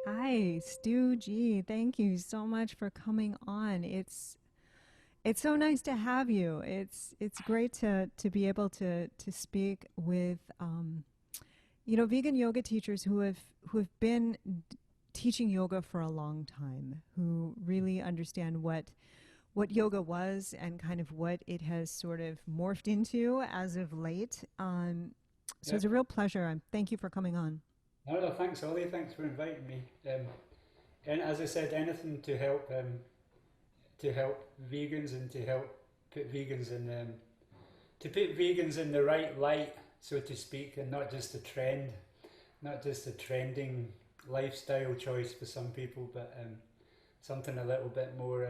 Hi, Stu G. Thank you so much for coming on. It's so nice to have you. It's great to be able to speak with vegan yoga teachers who have been teaching yoga for a long time, who really understand what yoga was and kind of what it has sort of morphed into as of late. So it's a Yep. real pleasure. Thank you for coming on. No, no, thanks, Ollie. Thanks for inviting me. And as I said, anything to help vegans and to help put vegans in to put vegans in the right light, so to speak, and not just a trend, not just a trending lifestyle choice for some people, but something a little bit more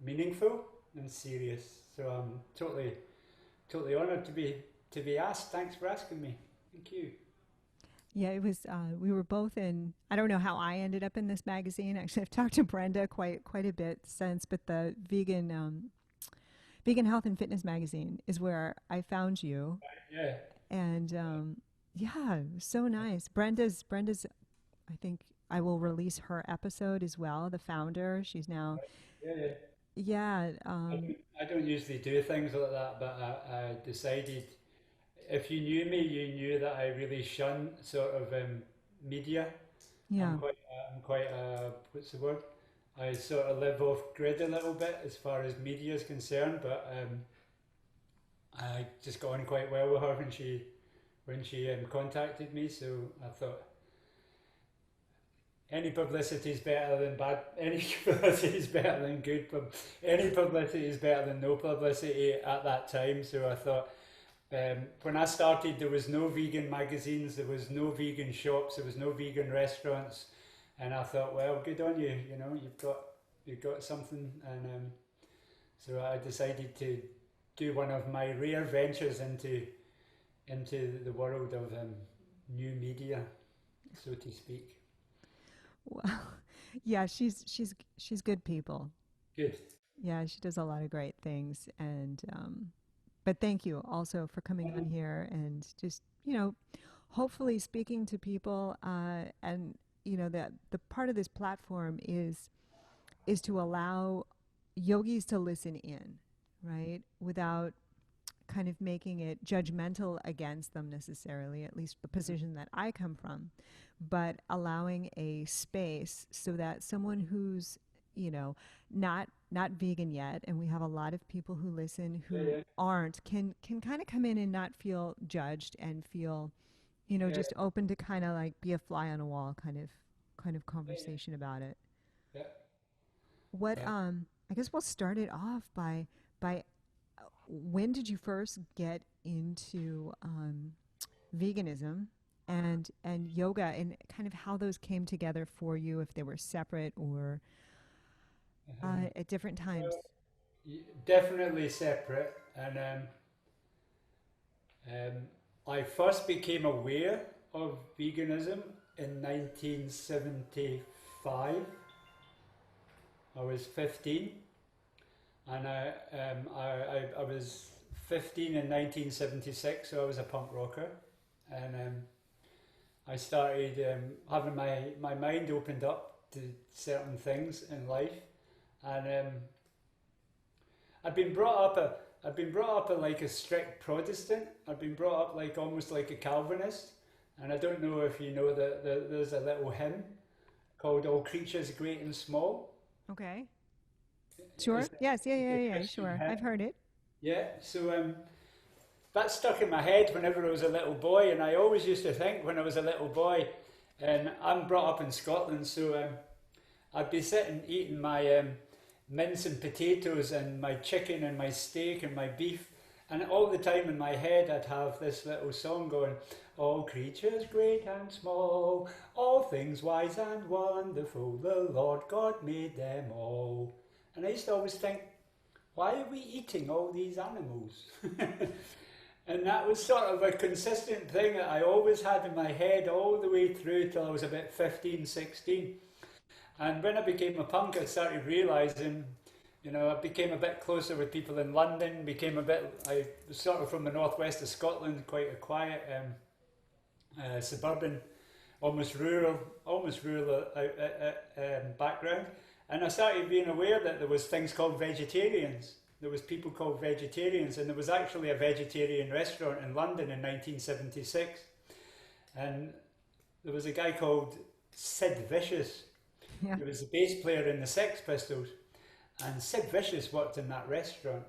meaningful and serious. So I'm totally honoured to be asked. Thanks for asking me. Thank you. Yeah, it was. We were both in. I don't know how I ended up in this magazine. Actually, I've talked to Brenda quite a bit since, but the vegan health and fitness magazine is where I found you, Yeah. and yeah, it was so nice. Brenda's. I think I will release her episode as well. The founder. She's now. Yeah. Yeah. Yeah. I don't usually do things like that, but I decided if you knew me, you knew that I really shun sort of media. Yeah. I'm quite what's the word? I sort of live off grid a little bit as far as media is concerned, but I just got on quite well with her when she contacted me. So I thought any publicity is better than bad. Any publicity is better than good. Any publicity is better than no publicity at that time. So I thought when I started, there was no vegan magazines, there was no vegan shops, there was no vegan restaurants, and I thought, well, good on you. You know, you've got something, and so I decided to do one of my rare ventures into the world of new media, so to speak. Well, yeah. She's good people. Good. Yeah, she does a lot of great things, and but thank you also for coming on here and just hopefully speaking to people and that the part of this platform is to allow yogis to listen in, right, without kind of making it judgmental against them necessarily, at least the position that I come from, but allowing a space so that someone who's, you know, not vegan yet, and we have a lot of people who listen Yeah, who yeah, aren't, can kind of come in and not feel judged and feel, yeah, just open to kind of like be a fly on a wall kind of yeah, conversation about it. yeah. What Yeah. I guess we'll start it off by when did you first get into veganism and yoga and kind of how those came together for you, if they were separate or at different times? Well, definitely separate, and Um, I first became aware of veganism in 1975. I was 15, and I was 15 in 1976, so I was a punk rocker. And I started having my mind opened up to certain things in life. And I'd been brought up I'd been brought up like a strict Protestant. I'd been brought up like almost like a Calvinist, and I don't know if you know that there's a little hymn called "All Creatures Great and Small." Okay. Sure. It's Yes. Yeah. it's Yeah. a Yeah. Christian Sure. hymn. I've heard it. Yeah, so that stuck in my head whenever I was a little boy, and I always used to think when I was a little boy, and I'm brought up in Scotland, so I'd be sitting eating my mince and potatoes and my chicken and my steak and my beef. And all the time in my head, I'd have this little song going, all creatures great and small, all things wise and wonderful, the Lord God made them all. And I used to always think, why are we eating all these animals? And that was sort of a consistent thing that I always had in my head all the way through till I was about 15, 16. And when I became a punk, I started realizing, I became a bit closer with people in London, I was sort of from the northwest of Scotland, quite a quiet suburban almost rural background. And I started being aware that there was things called vegetarians. There was people called vegetarians, and there was actually a vegetarian restaurant in London in 1976. And there was a guy called Sid Vicious. Yeah. He was the bass player in the Sex Pistols. And Sid Vicious worked in that restaurant.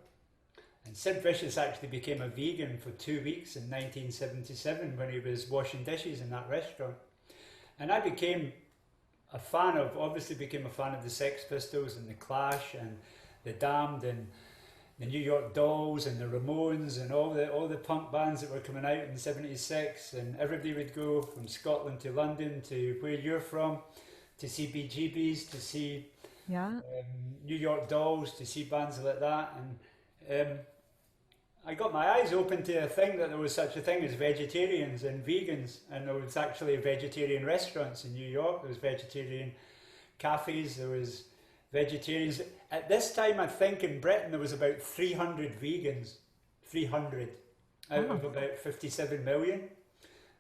And Sid Vicious actually became a vegan for 2 weeks in 1977 when he was washing dishes in that restaurant. And I obviously became a fan of the Sex Pistols and the Clash and the Damned and the New York Dolls and the Ramones and all the punk bands that were coming out in '76. And everybody would go from Scotland to London to where you're from to see BGBs, to see New York Dolls, to see bands like that. And I got my eyes open to a thing that there was such a thing as vegetarians and vegans, and there was actually vegetarian restaurants in New York. There was vegetarian cafes, there was vegetarians. At this time, I think in Britain there was about 300 vegans, 300 out of about 57 million.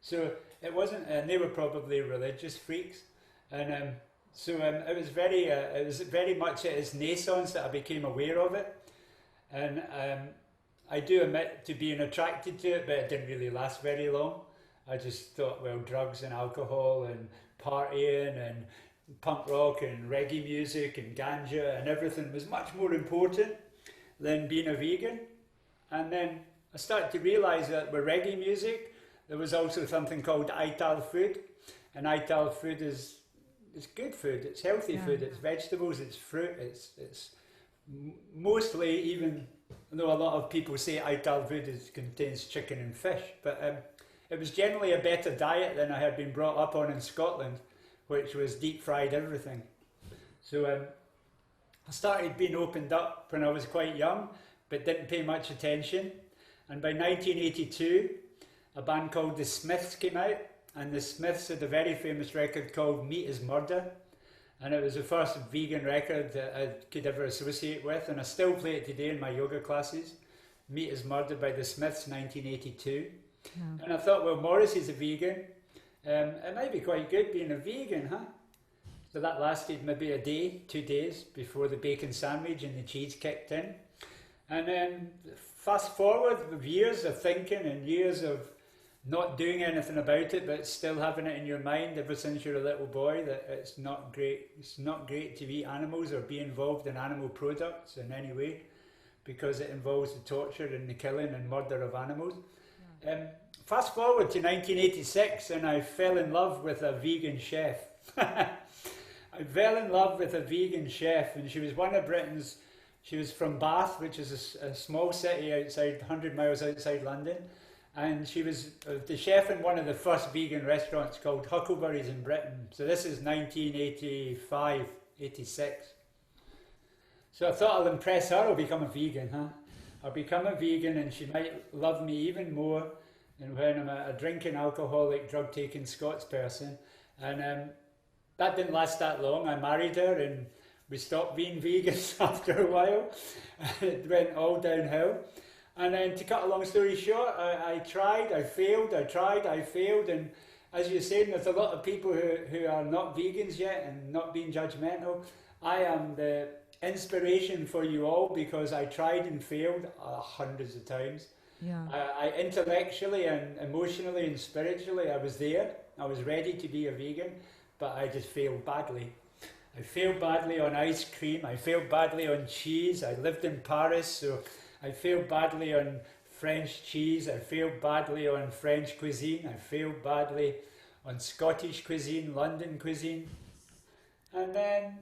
So it wasn't, and they were probably religious freaks. And it was very much at its naissance that I became aware of it. And I do admit to being attracted to it, but it didn't really last very long. I just thought, well, drugs and alcohol and partying and punk rock and reggae music and ganja and everything was much more important than being a vegan. And then I started to realise that with reggae music, there was also something called Ital Food. And Ital Food is good food, it's healthy food, it's vegetables, it's fruit, it's mostly, even though a lot of people say Ital Food contains chicken and fish, but it was generally a better diet than I had been brought up on in Scotland, which was deep fried everything. So I started being opened up when I was quite young, but didn't pay much attention. And by 1982, a band called The Smiths came out, and The Smiths had a very famous record called Meat is Murder. And it was the first vegan record that I could ever associate with, and I still play it today in my yoga classes. Meat is Murder by The Smiths, 1982. Yeah. And I thought, well, Morrissey's a vegan. It might be quite good being a vegan, huh? So that lasted maybe a day, 2 days before the bacon sandwich and the cheese kicked in. And then fast forward with years of thinking and years of not doing anything about it, but still having it in your mind ever since you're a little boy that it's not great to eat animals or be involved in animal products in any way, because it involves the torture and the killing and murder of animals. Yeah. Fast forward to 1986 and I fell in love with a vegan chef. I fell in love with a vegan chef, and she was one of Britain's, she was from Bath, which is a small city outside, 100 miles outside London. And she was the chef in one of the first vegan restaurants called Huckleberries in Britain. So this is 1985, 86. So I thought I'll impress her, I'll become a vegan, huh? I'll become a vegan and she might love me even more than when I'm a drinking, alcoholic, drug-taking Scots person. And that didn't last that long. I married her and we stopped being vegans after a while. It went all downhill. And then to cut a long story short, I tried, I failed, I tried, I failed. And as you're saying, there's a lot of people who are not vegans yet and not being judgmental. I am the inspiration for you all because I tried and failed hundreds of times. Yeah. I intellectually and emotionally and spiritually, I was there. I was ready to be a vegan, but I just failed badly. I failed badly on ice cream. I failed badly on cheese. I lived in Paris, so I failed badly on French cheese. I failed badly on French cuisine. I failed badly on Scottish cuisine, London cuisine. And then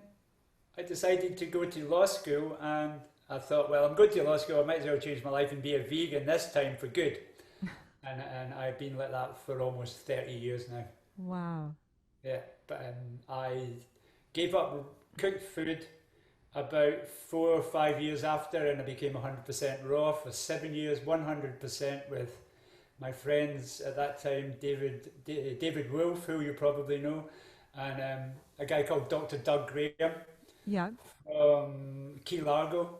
I decided to go to law school, and I thought, well, I'm going to law school, I might as well change my life and be a vegan this time for good. and I've been like that for almost 30 years now. Wow. Yeah, but I gave up cooked food about 4 or 5 years after, and I became 100% raw for 7 years, 100% with my friends at that time, David Wolfe, who you probably know, and a guy called Dr. Doug Graham. Yeah. From Key Largo.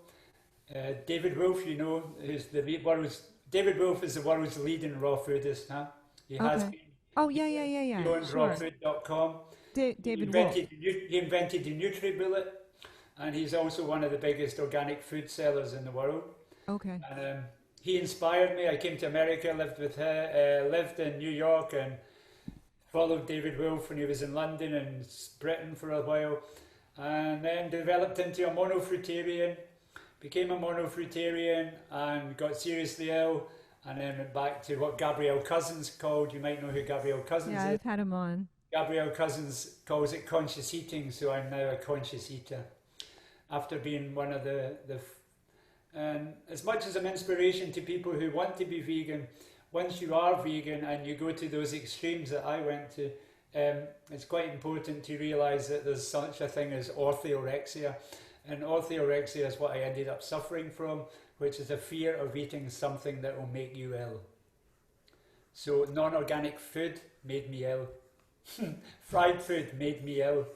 David Wolfe, you know, is David Wolfe is the world's leading raw foodist. Huh? He has been Oh, yeah, yeah, yeah, He yeah. owned Sure. rawfood.com. David Wolfe. He invented the Nutri-Bullet, and he's also one of the biggest organic food sellers in the world. Okay. And he inspired me. I came to America, lived with her, lived in New York, and followed David Wolfe when he was in London and Britain for a while, and then developed into a monofruitarian. Became a monofruitarian and got seriously ill, and then went back to what Gabrielle Cousins called. You might know who Gabrielle Cousins Yeah, is. I've had him on. Gabrielle Cousins calls it conscious eating, so I'm now a conscious eater. After being one of and as much as an inspiration to people who want to be vegan, once you are vegan and you go to those extremes that I went to, it's quite important to realise that there's such a thing as orthorexia. And orthorexia is what I ended up suffering from, which is a fear of eating something that will make you ill. So non-organic food made me ill. Fried food made me ill.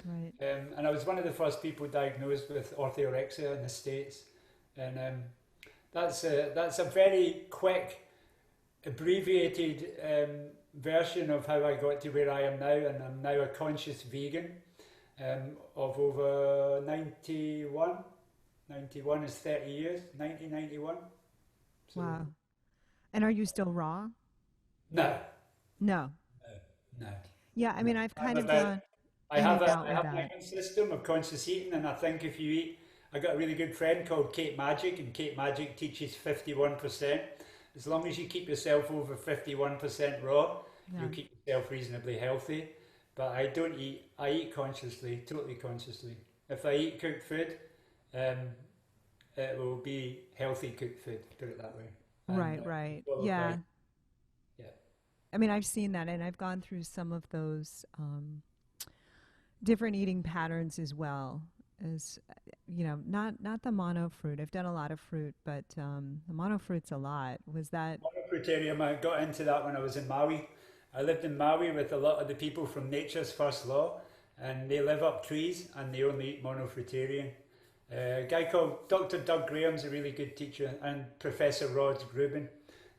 Right. And I was one of the first people diagnosed with orthorexia in the States. And that's a very quick, abbreviated version of how I got to where I am now. And I'm now a conscious vegan of over 91. 91 is 30 years, 1991. So, Wow. And are you still raw? no, No. no. Yeah, I No. mean, I've I'm kind of about, gone I in have and a out I with have my that. own system of conscious eating, and I think if you eat, I got a really good friend called Kate Magic, and Kate Magic teaches 51%. As long as you keep yourself over 51% raw, Yeah. you'll keep yourself reasonably healthy. But I don't eat. I eat consciously, totally consciously. If I eat cooked food, um, it will be healthy cooked food. Put it that way. And Right, right. followed by Yeah. yeah. I mean, I've seen that and I've gone through some of those different eating patterns as well as not the mono fruit. I've done a lot of fruit, but the mono fruit's a lot. Was that Fruitarian, I got into that when I was in Maui. I lived in Maui with a lot of the people from Nature's First Law, and they live up trees and they only eat monofruitarian. A guy called Dr. Doug Graham's a really good teacher, and Professor Rod Rubin.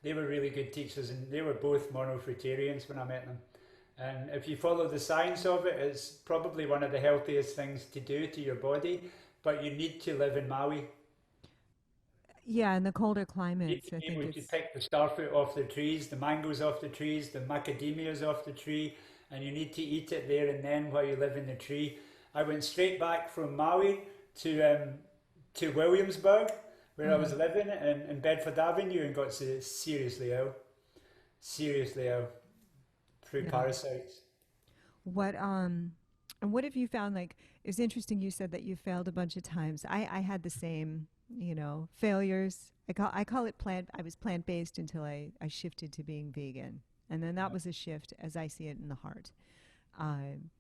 They were really good teachers, and they were both monofruitarians when I met them. And if you follow the science of it, it's probably one of the healthiest things to do to your body, but you need to live in Maui. yeah, in the colder You need climates, to I be think able to it's pick the starfruit off the trees, the mangoes off the trees, the macadamias off the tree, and you need to eat it there and then while you live in the tree. I went straight back from Maui to Williamsburg, where I was living in Bedford Avenue, and got seriously ill through yeah. parasites. What and what have you found like it's interesting you said that you failed a bunch of times. I had the same, failures. I call it I was plant-based until I shifted to being vegan. And then that was a shift as I see it in the heart. Um,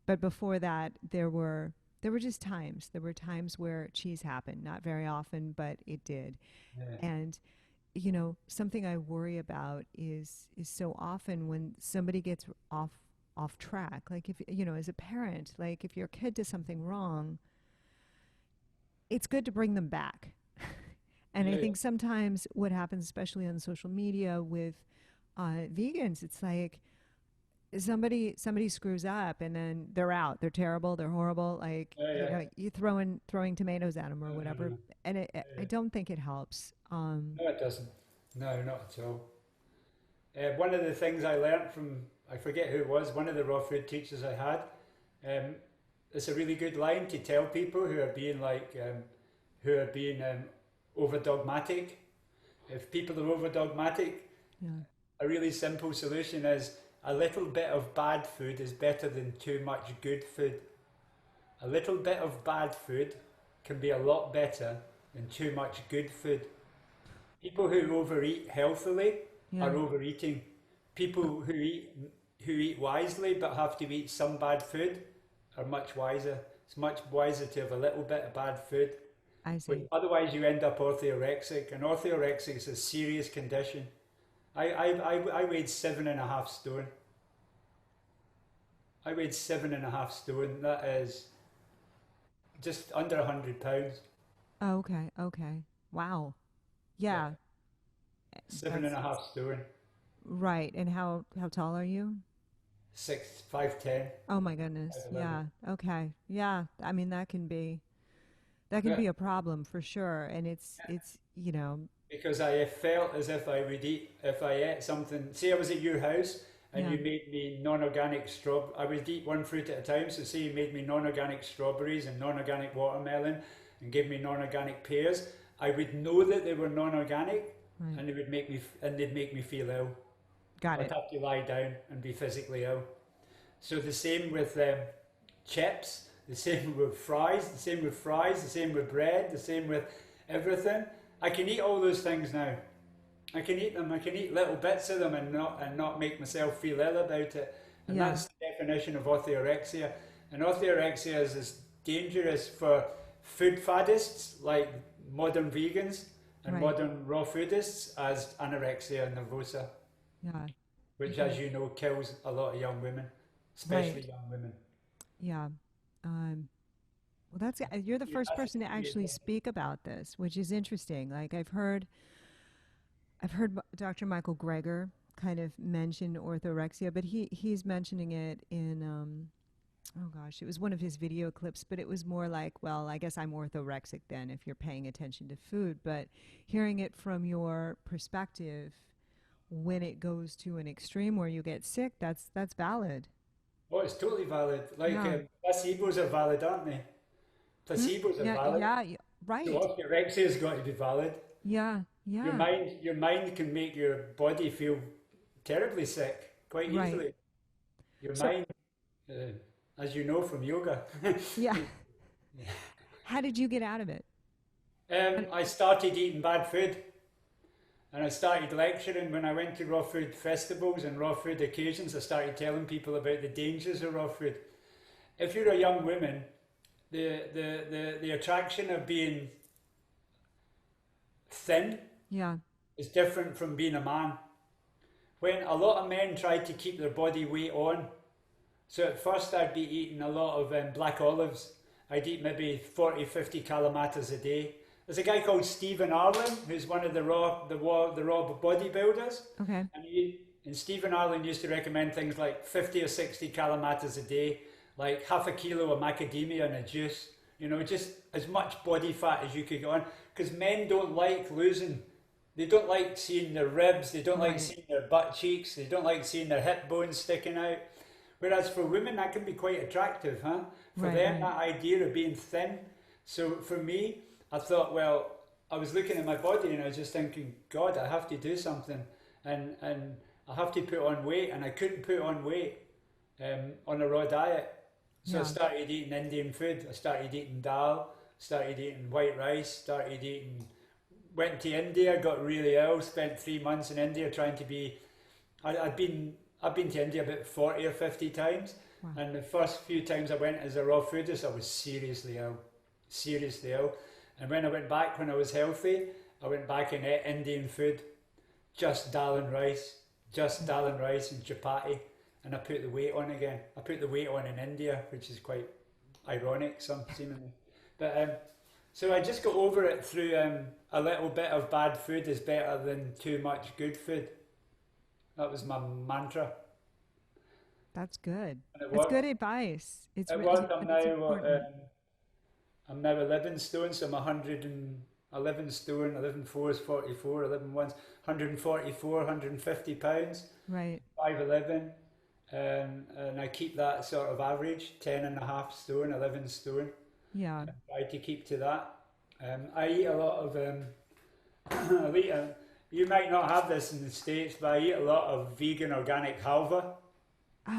but before that there were just times. There were times where cheese happened, not very often, but it did. Yeah, And something I worry about is so often when somebody gets off track, like if as a parent, like if your kid does something wrong, it's good to bring them back. And I yeah, think sometimes what happens, especially on social media with vegans, it's like somebody screws up and then they're out. They're terrible. They're horrible. Like yeah, yeah. you throwing tomatoes at them or No, no, whatever, no. and I Yeah. don't think it helps. No, it doesn't. No, not at all. One of the things I learnt from, I forget who it was, one of the raw food teachers I had, um, it's a really good line to tell people who are being over dogmatic. If people are over dogmatic, Yeah. a really simple solution is a little bit of bad food is better than too much good food. A little bit of bad food can be a lot better than too much good food. People who overeat healthily Yeah. are overeating. People who eat wisely but have to eat some bad food are much wiser. It's much wiser to have a little bit of bad food. I But see. otherwise, you end up orthorexic, and orthorexic is a serious condition. I weighed 7.5 stone. I weighed 7.5 stone. That is just under £100. Oh, okay. Okay. Wow. Yeah, Yeah. seven That's and a half stone. Right. And how tall are you? 5'10", Oh my goodness. 5'11". Yeah. Okay. Yeah. I mean, that can Yeah, be a problem for sure. And it's. because I felt as if I would eat, if I ate something, say I was at your house and Yeah. you made me non-organic I would eat one fruit at a time. So say you made me non-organic strawberries and non-organic watermelon and gave me non-organic pears, I would know that they were non-organic, Right. and they'd make me feel ill. Got I'd it. have to lie down and be physically ill. So the same with chips, the same with fries, the same with bread, the same with everything. I can eat all those things now. I can eat them. I can eat little bits of them and not make myself feel ill about it. And Yeah. that's the definition of orthorexia. And orthorexia is as dangerous for food faddists like modern vegans and Right. modern raw foodists as anorexia nervosa, Yeah. which, Because as you know, kills a lot of young women, especially right. young women. Yeah. Um, well, you're the You first asked person to me actually speak about this, which is interesting. Like I've heard Dr. Michael Greger kind of mention orthorexia, but he's mentioning it in oh gosh, it was one of his video clips, but it was more like, well, I guess I'm orthorexic then if you're paying attention to food. But hearing it from your perspective, when it goes to an extreme where you get sick, that's valid. Oh, it's totally valid. Like Yeah. placebos are valid, aren't they? Hmm? Placebos are Yeah, valid. yeah, So right. orthorexia has got to be valid. Yeah, yeah, Your mind can make your body feel terribly sick quite right. easily. Your So, mind, uh, as you know from yoga. yeah, how did you get out of it? How I started eating bad food, and I started lecturing when I went to raw food festivals and raw food occasions. I started telling people about the dangers of raw food. If you're a young woman, the attraction of being thin Yeah, is different from being a man. When a lot of men try to keep their body weight on, so at first I'd be eating a lot of black olives. I'd eat maybe 40, 50 calomaters a day. There's a guy called Stephen Arlin, who's one of the raw bodybuilders, okay, and Stephen Arlin used to recommend things like 50 or 60 calomaters a day, like half a kilo of macadamia in a juice. You know, just as much body fat as you could get on, because men don't like losing. They don't like seeing their ribs. They don't like right, seeing their butt cheeks. They don't like seeing their hip bones sticking out. Whereas for women, that can be quite attractive, huh? For right, them, right. that idea of being thin. So for me, I thought, well, I was looking at my body and I was just thinking, God, I have to do something, and I have to put on weight, and I couldn't put on weight on a raw diet. So I Yeah, started eating Indian food. I started eating dal, started eating white rice, went to India, got really ill, spent 3 months in India trying to be. I'd been I've been to India about 40 or 50 times, wow, and the first few times I went as a raw foodist, I was seriously ill. And when I went back when I was healthy, I went back and ate Indian food, just dal and rice, and chapati, and I put the weight on again. I put the weight on in India, which is quite ironic, some seemingly. But so I just got over it through a little bit of bad food is better than too much good food. That was my mantra, that's good. and it That's good worked. advice. It worked. But it's important. I'm now 11 stone, so I'm 111 stone. 11 4 is 44. 11 1's 144, 150 pounds. Right. 5'11", and I keep that sort of average, 10 and a half stone, 11 stone. Yeah. I try to keep to that. I eat a lot of. I eat you might not have this in the States, but I eat a lot of vegan organic halva,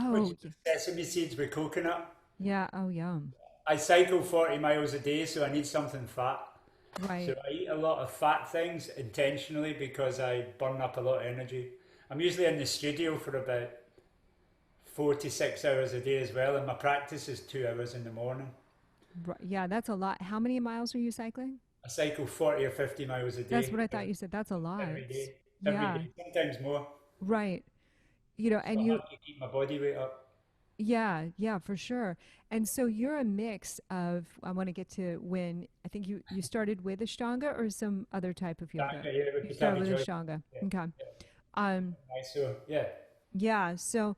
which Oh, is sesame seeds with coconut. yeah. Oh, yum. I cycle 40 miles a day, so I need something fat. So Right. I eat a lot of fat things intentionally because I burn up a lot of energy. I'm usually in the studio for about 4 to 6 hours a day as well, and my practice is 2 hours in the morning. Yeah, that's a lot. How many miles are you cycling? I cycle 40 or 50 miles a That's day what I thought you said. That's a lot. every day, Yeah. sometimes more. Right. So And I have to keep my body weight up. yeah, yeah, for sure. And so you're a mix of, I want to get to when, I think you started with Ashtanga or some other type of yoga? Tanga, yeah, with You started Patani with Joy. Ashtanga. Yeah, Okay. yeah. Um, So yeah, yeah. So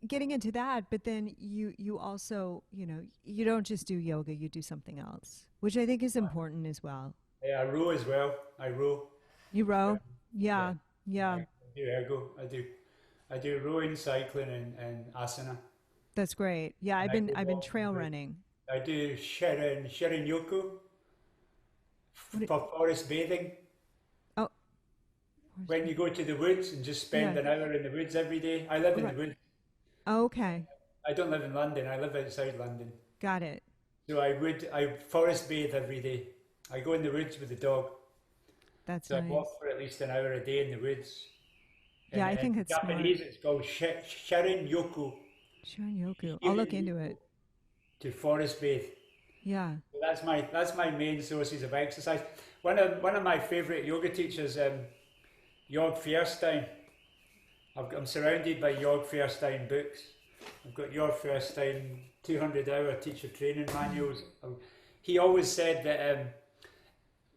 getting into that, but then you also, you don't just do yoga, you do something else, which I think is important as well. yeah, I row as well. I row. You Yeah, row? yeah. Yeah. Yeah. I do ergo. I do rowing, cycling, and asana. That's great. Yeah, And I've been trail running. I do Shinrin-yoku What it, for forest bathing. oh, where's When my, you go to the woods and just spend yeah. an hour in the woods every day. I live in the Right. woods. Okay. I don't live in London. I live outside London. Got it. So I forest bathe every day. I go in the woods with the dog. That's So I nice. walk for at least an hour a day in the woods. Yeah, I In think it's smart. Japanese, it's called Shinrin-yoku. Shinrin-yoku. I'll look into Shinrin-yoku it. to forest bathe. Yeah. So that's my main sources of exercise. One of my favourite yoga teachers, Jorg Fierstein. I'm surrounded by Jorg Fierstein books. I've got Jorg Fierstein 200-hour teacher training manuals. He always said that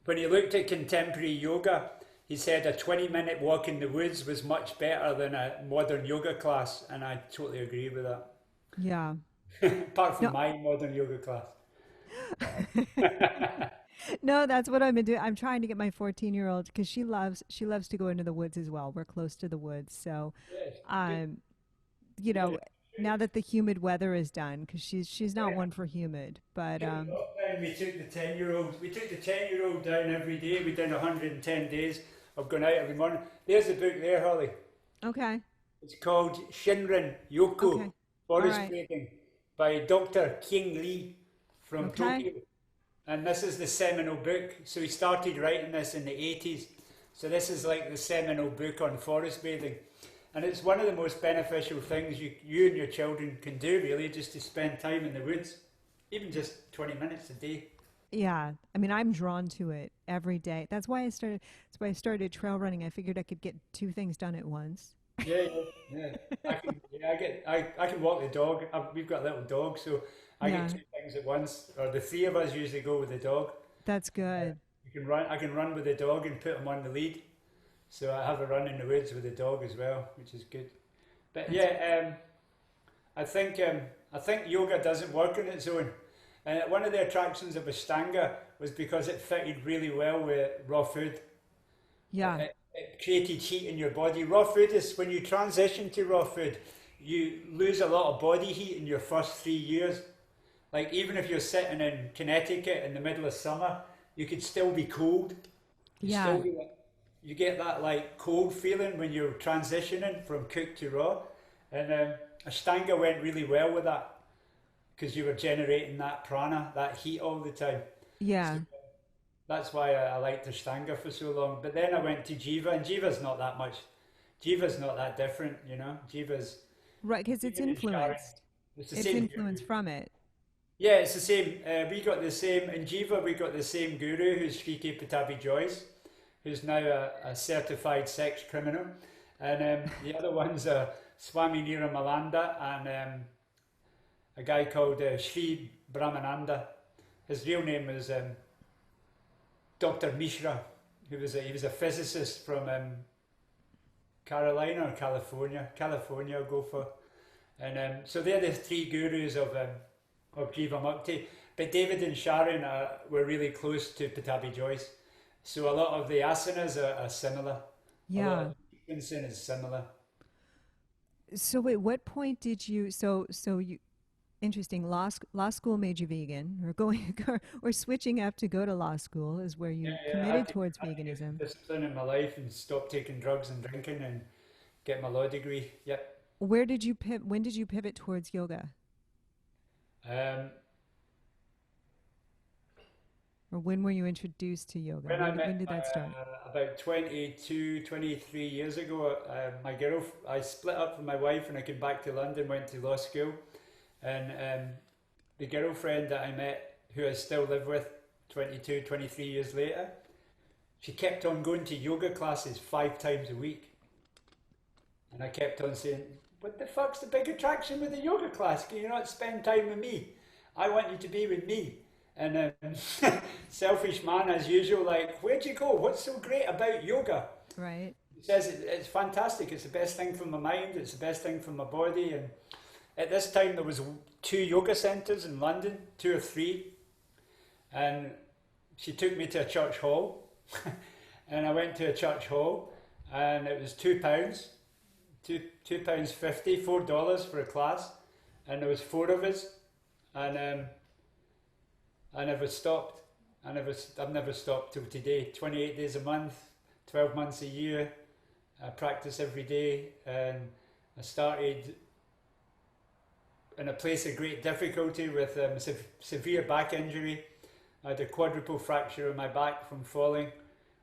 when he looked at contemporary yoga, he said a 20-minute walk in the woods was much better than a modern yoga class, and I totally agree with that. Yeah. Apart from No, my modern yoga class. no, that's what I've been doing. I'm trying to get my 14-year-old because she loves to go into the woods as well. We're close to the woods, so Yes, good. um, you Yeah, know, now that the humid weather is done, because she's not yeah. one for humid, but During lockdown, we took the 10-year-old. We took the 10-year-old down every day. We did 110 days of going out every morning. There's the book there, Holly. okay, It's called Shinrin-yoku, okay, all Forest right, Bathing, by Dr. Qing Li from okay, Tokyo. And this is the seminal book. So he started writing this in the 80s. So this is like the seminal book on forest bathing. And it's one of the most beneficial things you and your children can do, really, just to spend time in the woods, even just 20 minutes a day. yeah. I mean, I'm drawn to it every day. That's why I started trail running. I figured I could get two things done at once. Yeah, yeah, yeah. I can walk the dog. We've got a little dog, so I get Yeah, two things at once. Or the three of us usually go with the dog. that's good. You can run. I can run with the dog and put him on the lead. So I have a run in the woods with the dog as well, which is good. But That's yeah, I think I think yoga doesn't work on its own. And one of the attractions of Ashtanga was because it fitted really well with raw food. yeah, It created heat in your body. Raw food is when you transition to raw food, you lose a lot of body heat in your first 3 years. Like even if you're sitting in Connecticut in the middle of summer, you could still be cold. You still yeah. get you get that like cold feeling when you're transitioning from cooked to raw. And Ashtanga went really well with that because you were generating that prana, that heat all the time. So Yeah. that's why I liked Ashtanga for so long. But then I went to Jiva, and Jiva's not that much. Jiva's not that different, you know. Right, because it's Jiva and Sharon, influenced. it's the It's same guru. influenced from it. Yeah, it's the same. We got the same in Jiva. We got the same guru who's Shrike Patabi Joyce, who's now a certified sex criminal, and the other one's Swami Niramalanda and a guy called Sri Brahmananda. His real name is Dr. Mishra, he was a physicist from Carolina or California. California, I'll go for. And so they're the three gurus of Jiva Mukti. But David and Sharon were really close to Patabi Joyce. So a lot of the asanas are similar. A lot of Yeah. the sequencing is similar. So wait, what point did you so you interesting law school made you vegan or going or switching up to go to law school is where Yeah, you yeah, committed towards I had to get veganism. discipline in my life and stop taking drugs and drinking and get my law degree. Yep. Where did you pivot when did you pivot towards yoga? Um, Or when were you introduced to yoga? when I When met did that start? about 22, 23 years ago, I split up from my wife and I came back to London, went to law school, and the girlfriend that I met, who I still live with 22, 23 years later, she kept on going to yoga classes 5 times a week. And I kept on saying, what the fuck's the big attraction with the yoga class? Can you not spend time with me? I want you to be with me. And selfish man as usual, like, where'd you go? What's so great about yoga? Right? He says it's fantastic. It's the best thing for my mind. It's the best thing for my body. And at this time, there was 2 yoga centres in London, 2 or 3. And she took me to a church hall. And I went to a church hall, and it was £2, £2.50, $4 for a class. And there was 4 of us. And I never stopped. I've never stopped till today. 28 days a month, 12 months a year. I practice every day, and I started in a place of great difficulty with severe back injury. I had a quadruple fracture in my back from falling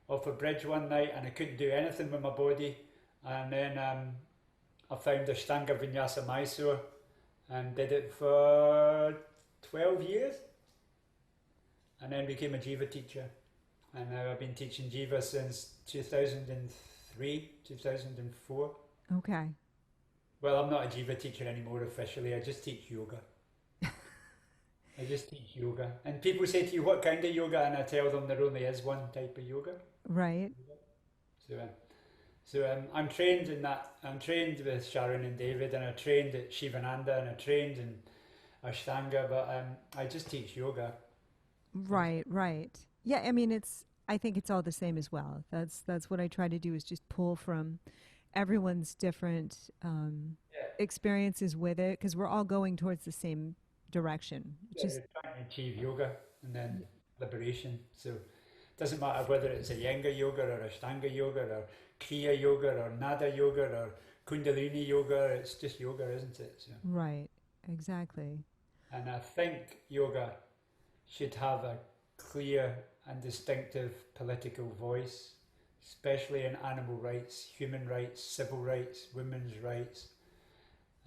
off a bridge one night, and I couldn't do anything with my body. And then I found Ashtanga Vinyasa Mysore and did it for 12 years, and then became a Jiva teacher. And now I've been teaching Jiva since 2003, 2004. Okay. Well, I'm not a Jiva teacher anymore officially. I just teach yoga. I just teach yoga. And people say to you, what kind of yoga? And I tell them there only is one type of yoga. Right. So I'm trained in that. I'm trained with Sharon and David, and I trained at Shivananda, and I trained in Ashtanga, but I just teach yoga. Right, right. Yeah, I mean, I think it's all the same as well. That's what I try to do, is just pull from everyone's different experiences with it, because we're all going towards the same direction. You're trying to achieve yoga and then liberation. So it doesn't matter whether it's a Iyengar yoga or Ashtanga yoga or Kriya yoga or Nada yoga or Kundalini yoga. It's just yoga, isn't it? So. Right, exactly. And I think yoga should have a clear and distinctive political voice, especially in animal rights, human rights, civil rights, women's rights,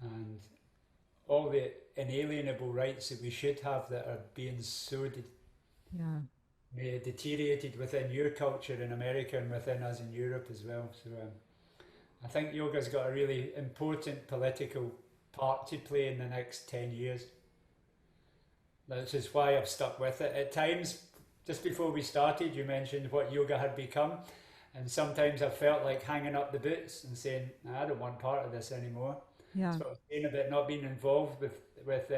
and all the inalienable rights that we should have that are being so deteriorated within your culture in America and within us in Europe as well. So I think yoga's got a really important political part to play in the next 10 years. Which is why I've stuck with it. At times, just before we started, you mentioned what yoga had become, and sometimes I felt like hanging up the boots and saying, I don't want part of this anymore. Yeah. That's what I was saying about not being involved with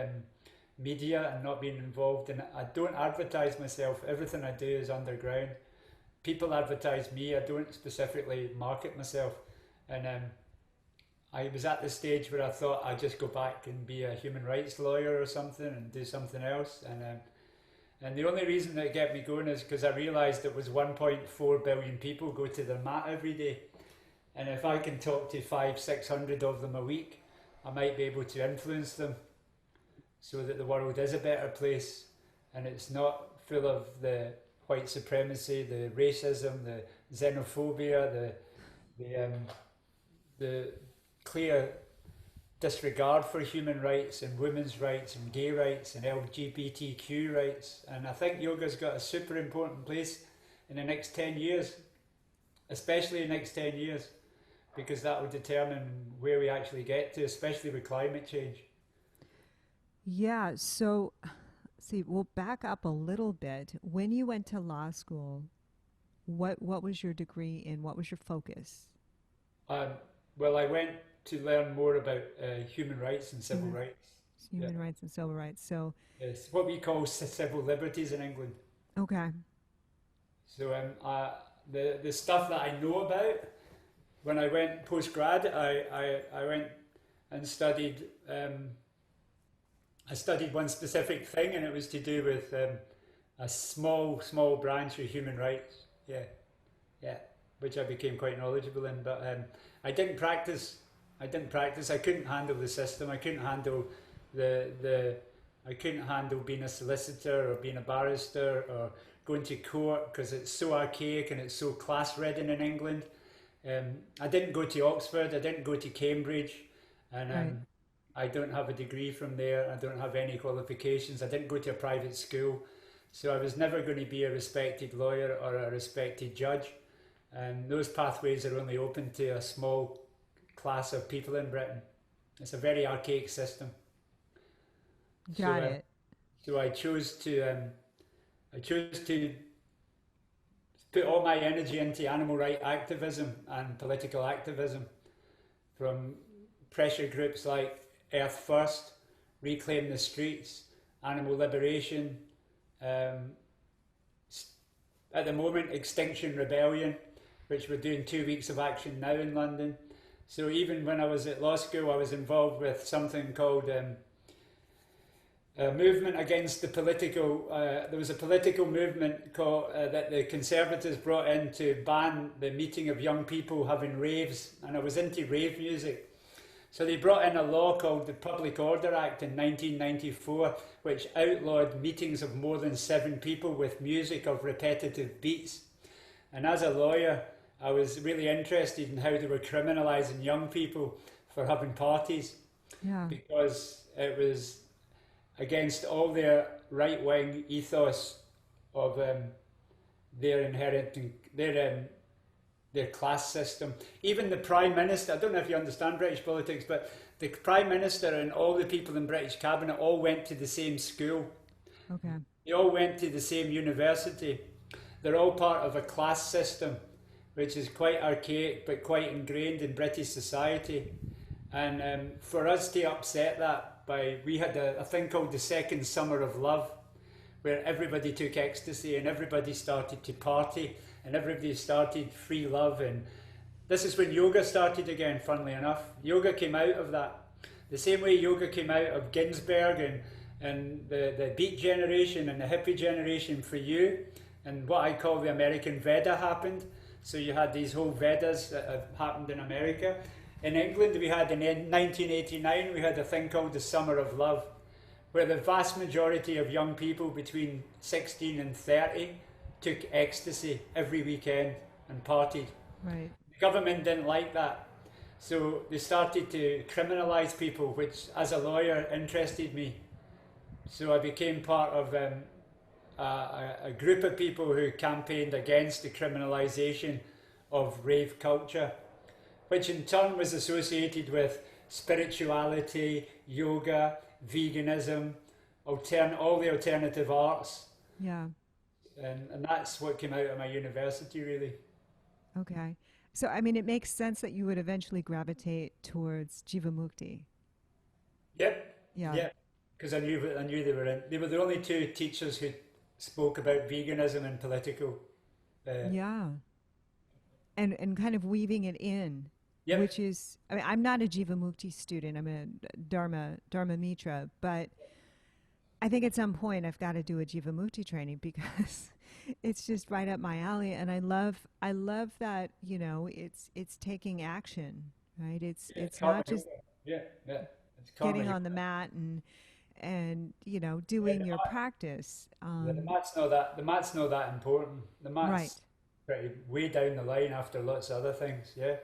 media and not being involved in it. I don't advertise myself. Everything I do is underground. People advertise me. I don't specifically market myself. And I was at the stage where I thought I'd just go back and be a human rights lawyer or something and do something else. And the only reason that kept me going is because I realised it was 1.4 billion people go to their mat every day. And if I can talk to 500-600 of them a week, I might be able to influence them so that the world is a better place and it's not full of the white supremacy, the racism, the xenophobia, the clear disregard for human rights and women's rights and gay rights and LGBTQ rights. And I think yoga's got a super important place in the next 10 years, especially the next 10 years, because that will determine where we actually get to, especially with climate change. Yeah, so see, we'll back up a little bit. When you went to law school, what was your degree in? What was your focus? Well, I went to learn more about human rights and civil rights. Human rights and civil rights. So it's what we call civil liberties in England. Okay. So the stuff that I know about, when I went post-grad, I went and studied, I studied one specific thing, and it was to do with a small branch of human rights. Yeah, which I became quite knowledgeable in, but I didn't practice. I couldn't handle the system. I couldn't handle I couldn't handle being a solicitor or being a barrister or going to court, because it's so archaic and it's so class-ridden in England. I didn't go to Oxford. I didn't go to Cambridge, and I don't have a degree from there. I don't have any qualifications. I didn't go to a private school, so I was never going to be a respected lawyer or a respected judge. And those pathways are only open to a small class of people in Britain. It's a very archaic system. Got it. So I chose to put all my energy into animal rights activism and political activism, from pressure groups like Earth First, Reclaim the Streets, Animal Liberation, at the moment Extinction Rebellion, which we're doing 2 weeks of action now in London. So even when I was at law school, I was involved with something called a movement against the political, there was a political movement called, that the Conservatives brought in to ban the meeting of young people having raves, and I was into rave music. So they brought in a law called the Public Order Act in 1994, which outlawed meetings of more than 7 people with music of repetitive beats. And as a lawyer, I was really interested in how they were criminalising young people for having parties, because it was against all their right-wing ethos of their inheriting their class system. Even the Prime Minister, I don't know if you understand British politics, but the Prime Minister and all the people in British Cabinet all went to the same school. Okay. They all went to the same university. They're all part of a class system, which is quite archaic but quite ingrained in British society. And for us to upset that, we had a thing called the Second Summer of Love, where everybody took ecstasy and everybody started to party and everybody started free love. And this is when yoga started again, funnily enough. Yoga came out of that. The same way yoga came out of Ginsberg and the Beat generation and the hippie generation for you, and what I call the American Veda happened. So you had these whole Vedas that have happened in America. In England, we had in 1989, we had a thing called the Summer of Love, where the vast majority of young people between 16 and 30 took ecstasy every weekend and partied. Right. The government didn't like that. So they started to criminalise people, which as a lawyer interested me. So I became part of a group of people who campaigned against the criminalisation of rave culture, which in turn was associated with spirituality, yoga, veganism, all the alternative arts. Yeah. And that's what came out of my university, really. Okay. So, I mean, it makes sense that you would eventually gravitate towards Jivamukti. Yep. Yeah. Yep. Because I knew they were in. They were the only 2 teachers who spoke about veganism and political. Yeah. And kind of weaving it in. Yep. Which is, I mean, I'm not a Jivamukti student. I'm a Dharma Mitra, but I think at some point I've got to do a Jivamukti training because it's just right up my alley. And I love that, you know, it's taking action, right? It's not just It's getting on the mat and you know, doing your practice. The mat's not that important. The mat's right. pretty way down the line after lots of other things. Yeah.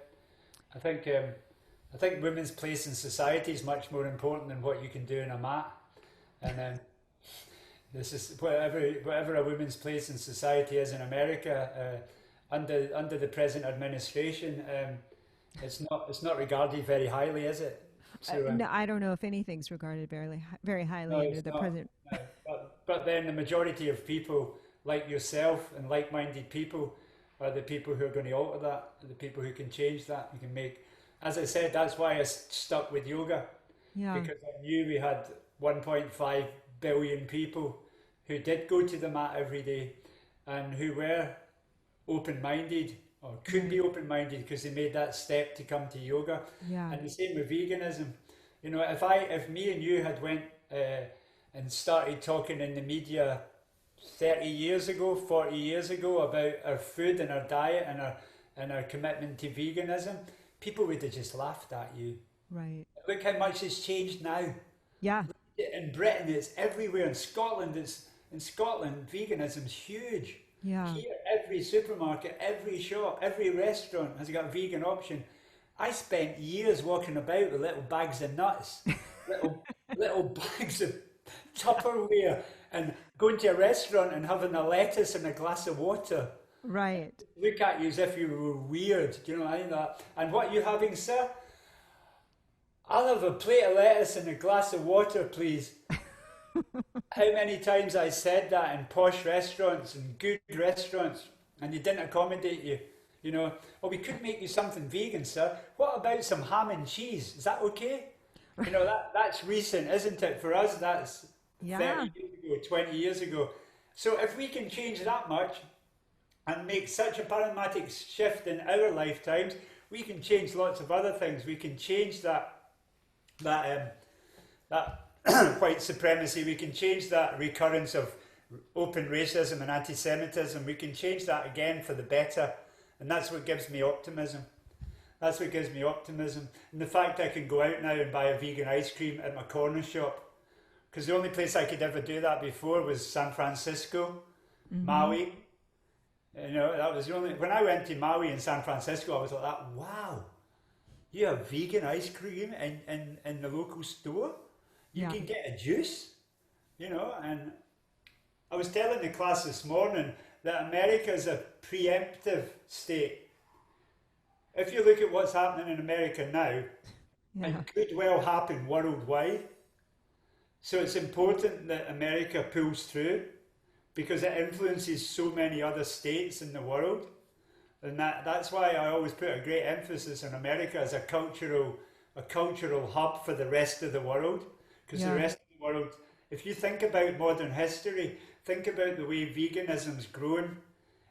I think women's place in society is much more important than what you can do in a mat. And this is whatever a woman's place in society is in America under the present administration. It's not regarded very highly, is it? So, no, I don't know if anything's regarded very highly under the present. No. But then the majority of people like yourself and like-minded people are the people who are going to alter that, the people who can change that, who can make. As I said, that's why I stuck with yoga, because I knew we had 1.5 billion people who did go to the mat every day and who were open-minded or could be open-minded because they made that step to come to yoga. Yeah. And the same with veganism. You know, if me and you had went and started talking in the media 30 years ago, 40 years ago about our food and our diet and our commitment to veganism, people would have just laughed at you. Right. Look how much has changed now. Yeah. In Britain, it's everywhere. In Scotland, veganism's huge. Yeah. Here, every supermarket, every shop, every restaurant has got a vegan option. I spent years walking about with little bags of nuts, little bags of Tupperware, and going to a restaurant and having a lettuce and a glass of water. Right. Look at you as if you were weird. Do you know what I mean? And what are you having, sir? I'll have a plate of lettuce and a glass of water, please. How many times I said that in posh restaurants and good restaurants, and they didn't accommodate you. You know, oh, we could make you something vegan, sir. What about some ham and cheese? Is that okay? You know, that's recent, isn't it? For us, that's 30 years ago, 20 years ago. So if we can change that much and make such a paradigmatic shift in our lifetimes, we can change lots of other things. We can change that white supremacy. We can change that recurrence of open racism and anti-Semitism. We can change that again for the better. And that's what gives me optimism. That's what gives me optimism. And the fact I can go out now and buy a vegan ice cream at my corner shop. Because the only place I could ever do that before was San Francisco, Maui. You know, that was the only... When I went to Maui in San Francisco, I was like, wow, you have vegan ice cream in the local store? You can get a juice? You know, and I was telling the class this morning that America is a preemptive state. If you look at what's happening in America now, it could well happen worldwide. So it's important that America pulls through because it influences so many other states in the world. And that's why I always put a great emphasis on America as a cultural hub for the rest of the world. Because the rest of the world, if you think about modern history, think about the way veganism's grown.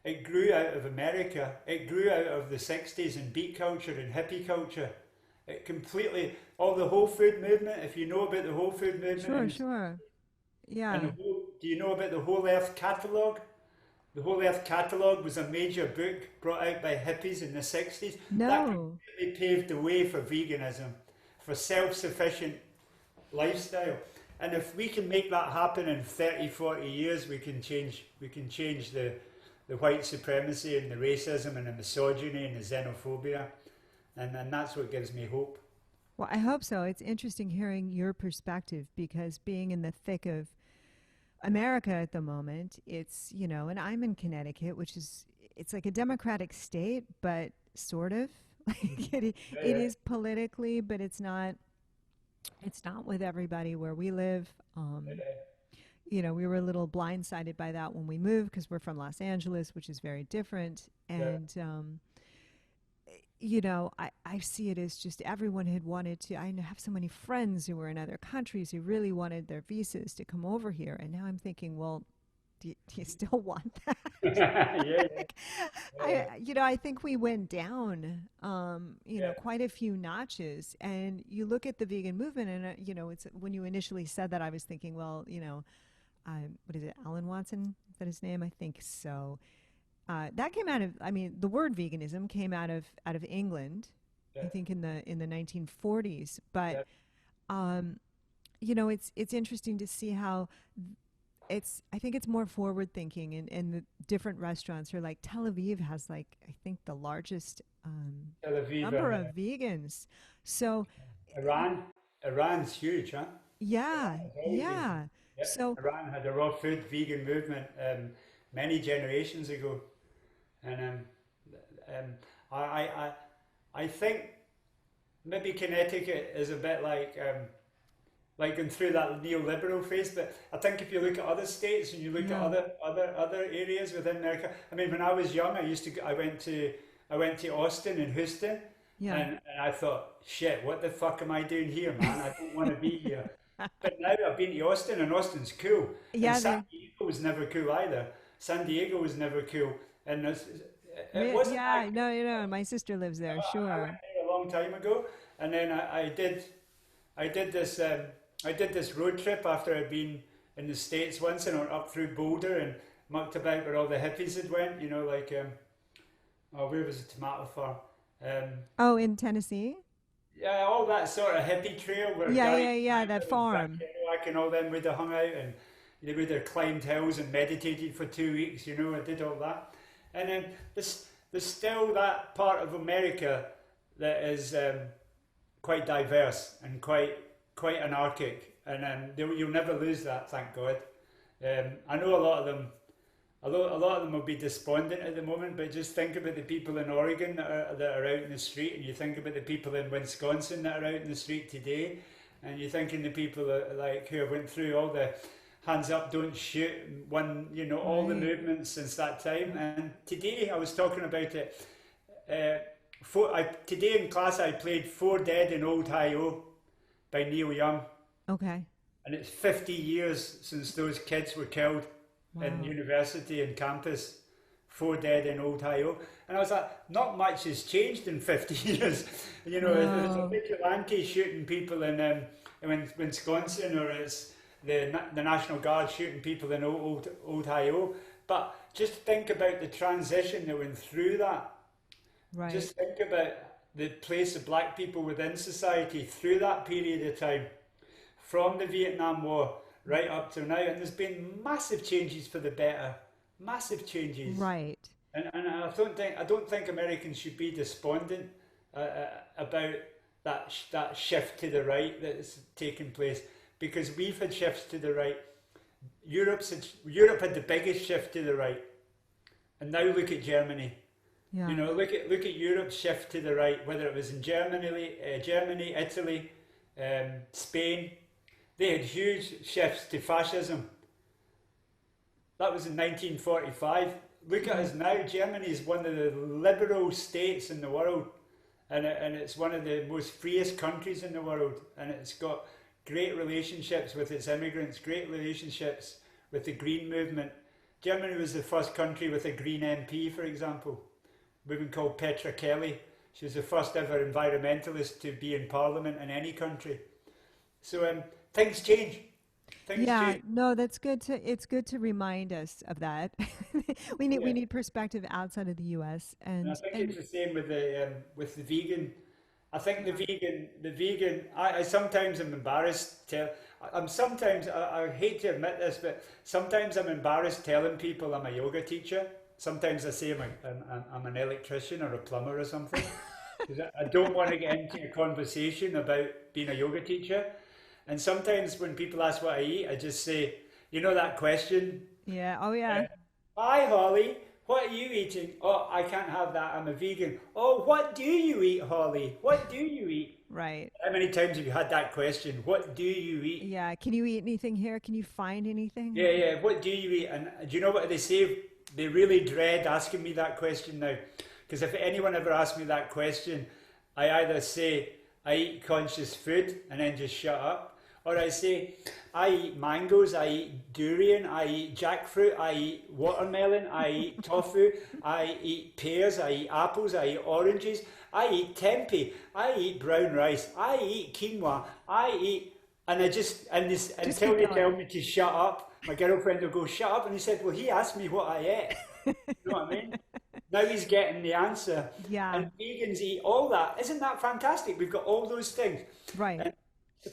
It grew out of America. It grew out of the 60s and beat culture and hippie culture. It completely, all the whole food movement, if you know about the whole food movement. Sure. Yeah. And do you know about the Whole Earth Catalogue? The Whole Earth Catalogue was a major book brought out by hippies in the 60s. No. That completely paved the way for veganism, for self-sufficient lifestyle. And if we can make that happen in 30, 40 years, we can change the white supremacy and the racism and the misogyny and the xenophobia. And that's what gives me hope. Well, I hope so. It's interesting hearing your perspective because being in the thick of America at the moment, it's, you know, and I'm in Connecticut, which is, it's like a democratic state, but sort of. Like it is politically, but it's not with everybody where we live. You know, we were a little blindsided by that when we moved because we're from Los Angeles, which is very different. And, you know, I see it as just everyone had wanted to. I have so many friends who were in other countries who really wanted their visas to come over here. And now I'm thinking, well, do you still want that? I think we went down, quite a few notches. And you look at the vegan movement, and it's when you initially said that, I was thinking, well, what is it, Alan Watson? Is that his name? I think so. That came out of, the word veganism came out of England, I think in the 1940s. But it's interesting to see how. I think it's more forward thinking, and the different restaurants are like Tel Aviv has I think the largest number of vegans. So Iran's huge, huh? Yeah. So Iran had a raw food vegan movement many generations ago, and I think maybe Connecticut is a bit like going through that neoliberal phase, but I think if you look at other states and you look at other areas within America, when I was young, I went to Austin and Houston, and I thought, shit, what the fuck am I doing here, man? I don't want to be here. But now I've been to Austin, and Austin's cool. Yeah, and San Diego was never cool either. San Diego was never cool, and it wasn't. My sister lives there. Sure. I went there a long time ago, and then I did this road trip after I'd been in the States once, and I went up through Boulder and mucked about where all the hippies had went, where was the tomato farm? In Tennessee? Yeah, all that sort of hippie trail. Where that farm. And all them would have hung out, and they would have climbed hills and meditated for 2 weeks, I did all that. And then there's still that part of America that is quite diverse and quite anarchic, and you'll never lose that, thank God. I know a lot of them will be despondent at the moment, but just think about the people in Oregon that are out in the street, and you think about the people in Wisconsin that are out in the street today, and you're thinking the people who went through all hands up, don't shoot, one, you know, all the movements since that time. And today I was talking about it. Today in class I played Four Dead in Old Rhio by Neil Young. Okay. And it's 50 years since those kids were killed in university and campus. Four Dead in Old Rhio. And I was like, not much has changed in 50 years. You know, there's a vigilante shooting people in Wisconsin, or it's the National Guard shooting people in Old Rhio. But just think about the transition that went through that. Right. Just think about the place of black people within society through that period of time, from the Vietnam War right up to now. And there's been massive changes for the better. Massive changes. Right. And I don't think Americans should be despondent about that shift to the right that's taken place, because we've had shifts to the right. Europe had the biggest shift to the right, and now look at Germany. Yeah. You know, look at Europe's shift to the right, whether it was in Germany, Italy, Spain. They had huge shifts to fascism. That was in 1945. Look at us now. Germany is one of the liberal states in the world, and it's one of the most freest countries in the world, and it's got great relationships with its immigrants, great relationships with the Green movement. Germany was the first country with a Green MP, for example, a woman called Petra Kelly. She was the first ever environmentalist to be in parliament in any country. So things change. No, that's good it's good to remind us of that. we need perspective outside of the US, and I think it's the same with the vegan. I think the vegan I sometimes am embarrassed I hate to admit this, but sometimes I'm embarrassed telling people I'm a yoga teacher. Sometimes I say I'm an electrician or a plumber or something, because I don't want to get into a conversation about being a yoga teacher. And sometimes when people ask what I eat, I just say, you know that question? Yeah. Oh, yeah. Hi, Holly. What are you eating? Oh, I can't have that. I'm a vegan. Oh, what do you eat, Holly? What do you eat? Right. How many times have you had that question? What do you eat? Yeah. Can you eat anything here? Can you find anything? Yeah. What do you eat? And do you know what they say? They really dread asking me that question now. Because if anyone ever asks me that question, I either say, I eat conscious food, and then just shut up. Or I say, I eat mangoes, I eat durian, I eat jackfruit, I eat watermelon, I eat tofu, I eat pears, I eat apples, I eat oranges, I eat tempeh, I eat brown rice, I eat quinoa, and I just, until they tell me to shut up, my girlfriend will go, shut up, and he said, well, he asked me what I ate. You know what I mean? Now he's getting the answer. Yeah. And vegans eat all that. Isn't that fantastic? We've got all those things. Right. And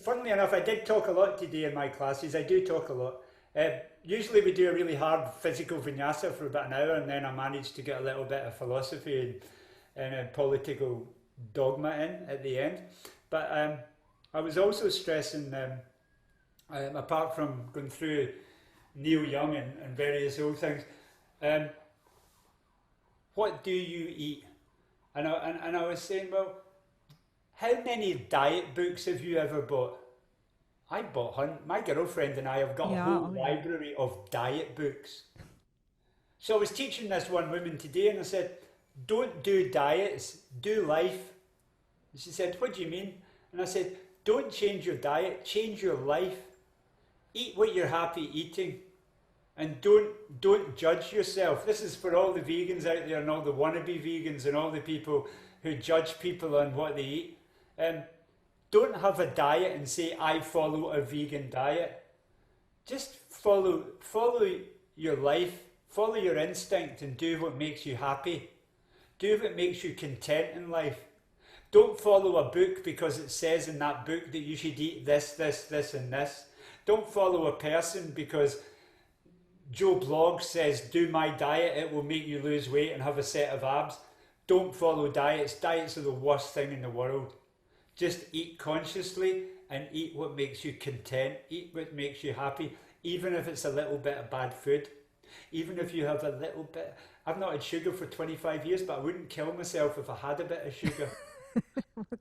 funnily enough, I did talk a lot today in my classes. I do talk a lot. Usually we do a really hard physical vinyasa for about an hour, and then I manage to get a little bit of philosophy and a political dogma in at the end. But I was also stressing, apart from going through Neil Young and various old things, what do you eat? And I was saying, well, how many diet books have you ever bought? I bought my girlfriend and I have got a whole library of diet books. So I was teaching this one woman today, and I said, don't do diets, do life. And she said, what do you mean? And I said, don't change your diet, change your life. Eat what you're happy eating, and don't judge yourself. This is for all the vegans out there and all the wannabe vegans and all the people who judge people on what they eat. Don't have a diet and say, I follow a vegan diet. Just follow your life, follow your instinct, and do what makes you happy. Do what makes you content in life. Don't follow a book because it says in that book that you should eat this, this, this, and this. Don't follow a person because Joe Bloggs says, do my diet, it will make you lose weight and have a set of abs. Don't follow diets. Diets are the worst thing in the world. Just eat consciously and eat what makes you content. Eat what makes you happy, even if it's a little bit of bad food. Even if you have a little bit. I've not had sugar for 25 years, but I wouldn't kill myself if I had a bit of sugar.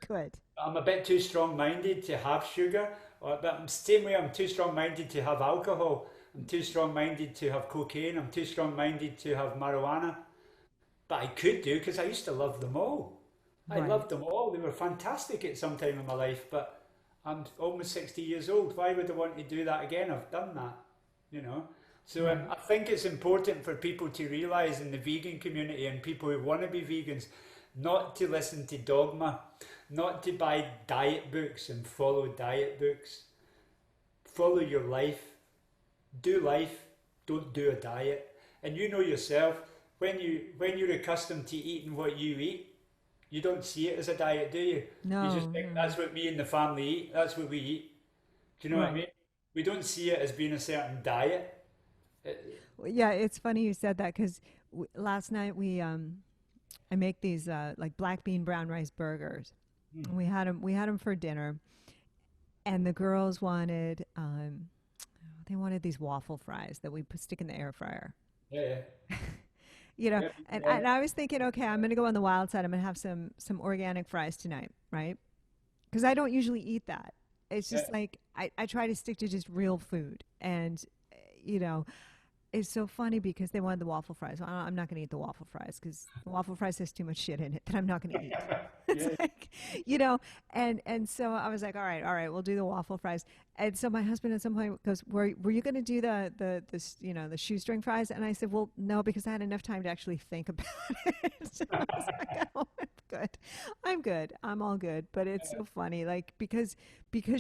Good. I'm a bit too strong-minded to have sugar, but same way I'm too strong-minded to have alcohol. I'm too strong-minded to have cocaine. I'm too strong-minded to have marijuana. But I could do because I used to love them all. I Right. loved them all. They were fantastic at some time in my life. But I'm almost 60 years old. Why would I want to do that again? I've done that, you know. So Right. I think it's important for people to realise in the vegan community and people who want to be vegans, not to listen to dogma, not to buy diet books and follow diet books. Follow your life. Do life. Don't do a diet. And you know yourself, when you're accustomed to eating what you eat, you don't see it as a diet, do you? You just No. think No. that's what me and the family eat. That's what we eat. Do you know what I Right. mean? We don't see it as being a certain diet. Well, yeah, it's funny you said that because last night I make these like black bean brown rice burgers. Mm. And we had them for dinner, and the girls wanted they wanted these waffle fries that we stick in the air fryer. Yeah, You know, yeah, and I was thinking, okay, I'm gonna go on the wild side. I'm gonna have some organic fries tonight, right? Because I don't usually eat that. It's yeah, just like I try to stick to just real food, and you know, it's so funny because they wanted the waffle fries. Well, I'm not going to eat the waffle fries because the waffle fries has too much shit in it that I'm not going to eat. It's yeah, like, and so I was like, all right, we'll do the waffle fries. And so my husband at some point goes, were you going to do the shoestring fries? And I said, well, no, because I had enough time to actually think about it. So I was like, oh, I'm good, I'm all good. But it's so funny, like because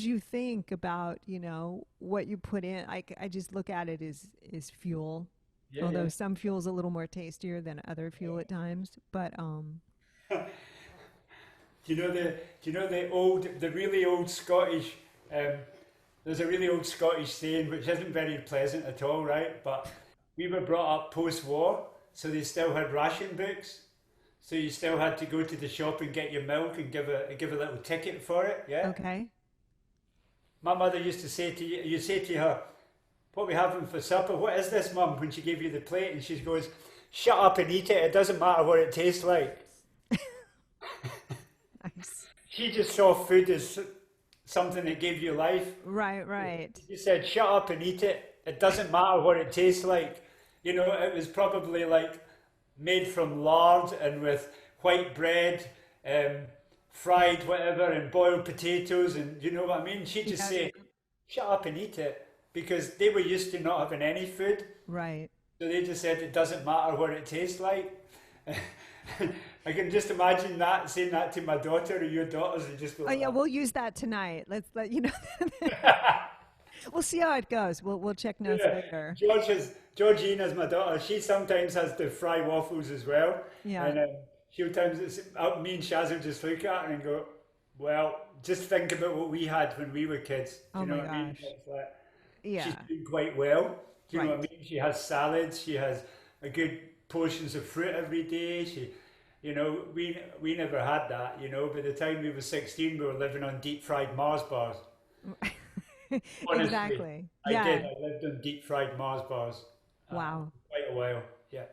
you think about what you put in. I just look at it as fuel, yeah, although yeah. some fuel's a little more tastier than other fuel at times. But The really old Scottish? Um, there's a really old Scottish saying which isn't very pleasant at all, right? But we were brought up post-war, so they still had ration books. So you still had to go to the shop and get your milk and give a little ticket for it. Yeah. okay. My mother used to say to you say to her, "What are we having for supper? What is this, Mum?" When she gave you the plate, and she goes, "Shut up and eat it. It doesn't matter what it tastes like." Nice. She just saw food as something that gave you life. Right. You said, "Shut up and eat it. It doesn't matter what it tastes like." You know, it was probably like made from lard and with white bread, fried whatever, and boiled potatoes, and you know what I mean? She'd just Yeah. say, "Shut up and eat it," because they were used to not having any food. Right. So they just said it doesn't matter what it tastes like. I can just imagine that saying that to my daughter or your daughters and just go Oh like yeah, that. we'll use that tonight. Let's let you know. We'll see how it goes. We'll check notes Yeah. later. Georgina's my daughter. She sometimes has to fry waffles as well, Yeah. and she'll times me and Shaz will just look at her and go, "Well, just think about what we had when we were kids." Do Oh you know my what I mean? gosh. It's like she's Yeah. doing quite well. Do you know what Right. I mean? She has salads. She has a good portions of fruit every day. We never had that. You know, by the time we were 16, we were living on deep fried Mars bars. Honestly, Exactly. I did. Yeah. I lived on deep fried Mars bars Wow. for quite a while. Yeah.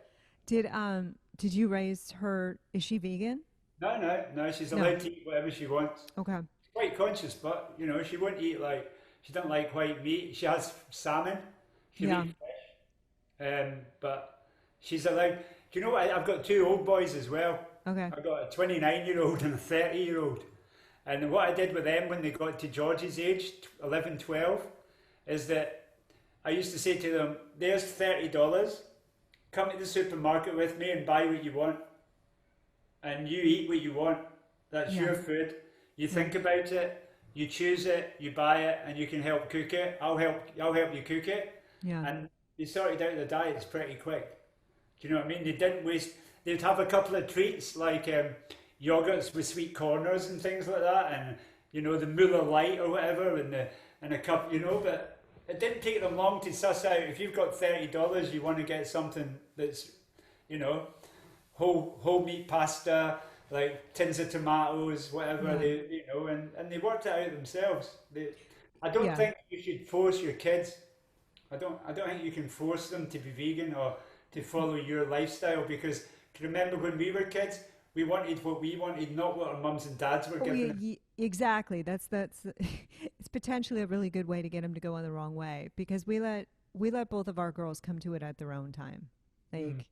Did you raise her? Is she vegan? No. She's No. allowed to eat whatever she wants. Okay. Quite conscious, but she won't eat she doesn't like white meat. She has salmon. She'll Yeah. eat but she's allowed. Do you know what? I've got two old boys as well. Okay. I've got a 29-year-old and a 30-year-old. And what I did with them when they got to George's age, 11, 12, is that I used to say to them, "There's $30. Come to the supermarket with me and buy what you want. And you eat what you want. That's Yeah. your food. You Yeah. think about it, you choose it, you buy it, and you can help cook it. I'll help you cook it." Yeah. And they sorted out the diets pretty quick. Do you know what I mean? They didn't waste. They'd have a couple of treats like yogurts with sweet corners and things like that, and the Muller Light or whatever, and a cup. But it didn't take them long to suss out if you've got $30, you want to get something that's, whole meat pasta, like tins of tomatoes, whatever. Yeah. And they worked it out themselves. I don't Yeah. think you should force your kids. I don't think you can force them to be vegan or to follow your lifestyle because remember when we were kids, we wanted what we wanted, not what our mums and dads were Oh, giving us. exactly. That's it's potentially a really good way to get them to go on the wrong way because we let we let both of our girls come to it at their own time. Like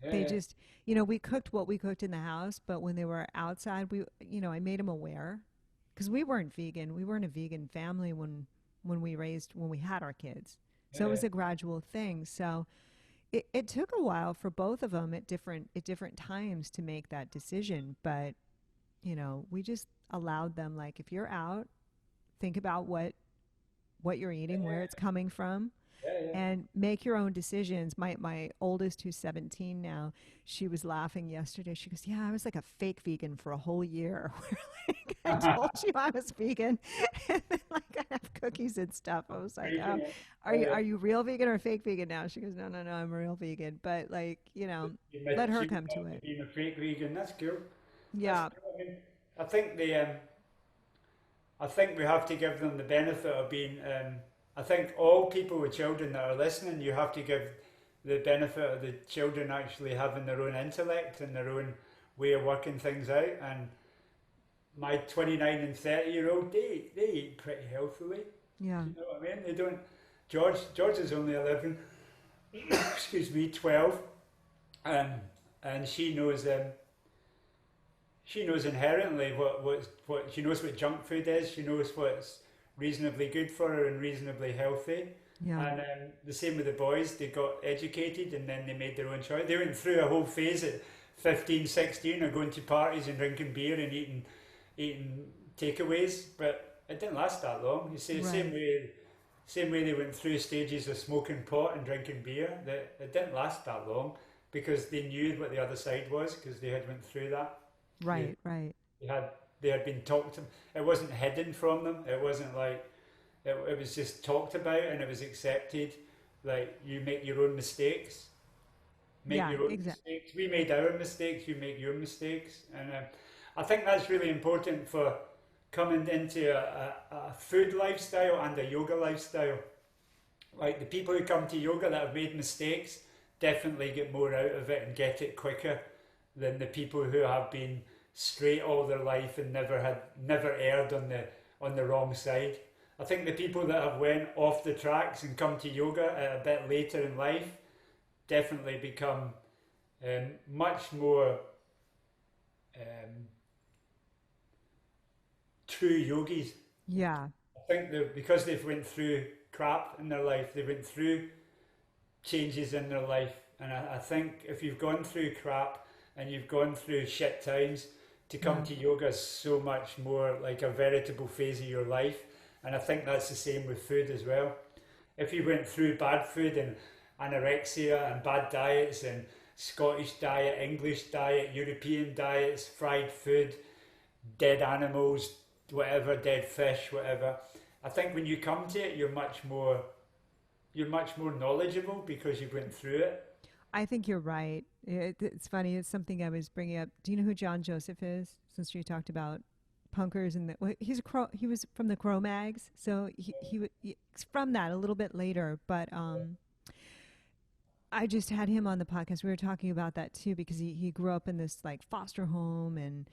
Yeah, they yeah, just, we cooked what we cooked in the house, but when they were outside, I made them aware because we weren't vegan. We weren't a vegan family when we had our kids. So it yeah, was a gradual thing. So it took a while for both of them at different times to make that decision. But, we just allowed them, like, if you're out, think about what you're eating, where it's coming from, yeah, yeah. and make your own decisions. My oldest, who's 17 now, she was laughing yesterday. She goes, "Yeah, I was like a fake vegan for a whole year. Like, I told you I was vegan, and then, like, I have cookies and stuff." I was like, "Oh, Freaking it. are you are you real vegan or fake vegan now?" She goes, "No, no, no, I'm a real vegan." But, like, let her You come to admit it. to being a fake vegan. That's cool. That's Yeah, cool. I mean, I think I think we have to give them the benefit of being. I think all people with children that are listening, you have to give the benefit of the children actually having their own intellect and their own way of working things out. And my 29 and 30-year-old, they eat pretty healthily. yeah, Do you know what I mean? They don't. George is only 11. Excuse me, 12. Um, and she knows inherently what she knows what junk food is. She knows what's reasonably good for her and reasonably healthy. yeah, And the same with the boys. They got educated and then they made their own choice. They went through a whole phase at 15, 16 of going to parties and drinking beer and eating takeaways, but it didn't last that long. You see, the right, same way they went through stages of smoking pot and drinking beer. That it didn't last that long because they knew what the other side was because they had went through that. They, right, right. they had they had been talked to. It wasn't hidden from them. It wasn't like it was just talked about and it was accepted. Like you make your own mistakes, make Yeah, your own exactly. mistakes. We made our mistakes. You make your mistakes, and I think that's really important for coming into a food lifestyle and a yoga lifestyle. Like the people who come to yoga that have made mistakes definitely get more out of it and get it quicker than the people who have been straight all their life and never erred on the wrong side. I think the people that have went off the tracks and come to yoga at a bit later in life definitely become much more um, true yogis. Yeah, I think because they've went through crap in their life, they went through changes in their life, and I think if you've gone through crap and you've gone through shit times, to come yeah, to yoga is so much more like a veritable phase of your life, and I think that's the same with food as well. If you went through bad food and anorexia and bad diets and Scottish diet, English diet, European diets, fried food, dead animals, whatever, dead fish, whatever. I think when you come to it, you're much more knowledgeable because you went through it. I think you're right. It's funny. It's something I was bringing up. Do you know who John Joseph is? Since you talked about punkers and he's a crow. He was from the Crow Mags, so he's from that a little bit later. But I just had him on the podcast. We were talking about that too because he grew up in this like foster home and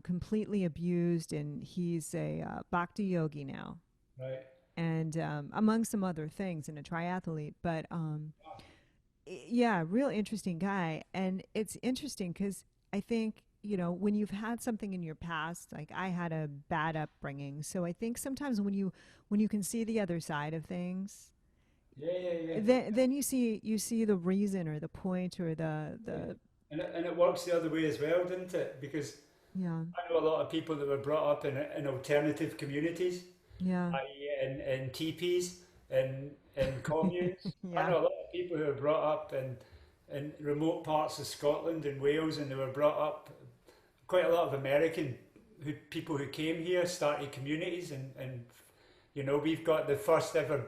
completely abused, and he's a bhakti yogi now, Right. and among some other things, and a triathlete. But yeah, real interesting guy. And it's interesting because I think, when you've had something in your past, like I had a bad upbringing. So I think sometimes when you can see the other side of things, Yeah, yeah, yeah. then you see the reason or the point or Yeah. the And it works the other way as well, didn't it? Because yeah, I know a lot of people that were brought up in alternative communities, yeah, i.e. in teepees, in communes. I yeah, know a lot of people who were brought up in remote parts of Scotland and Wales, and they were brought up, quite a lot of American people who came here started communities, and we've got the first ever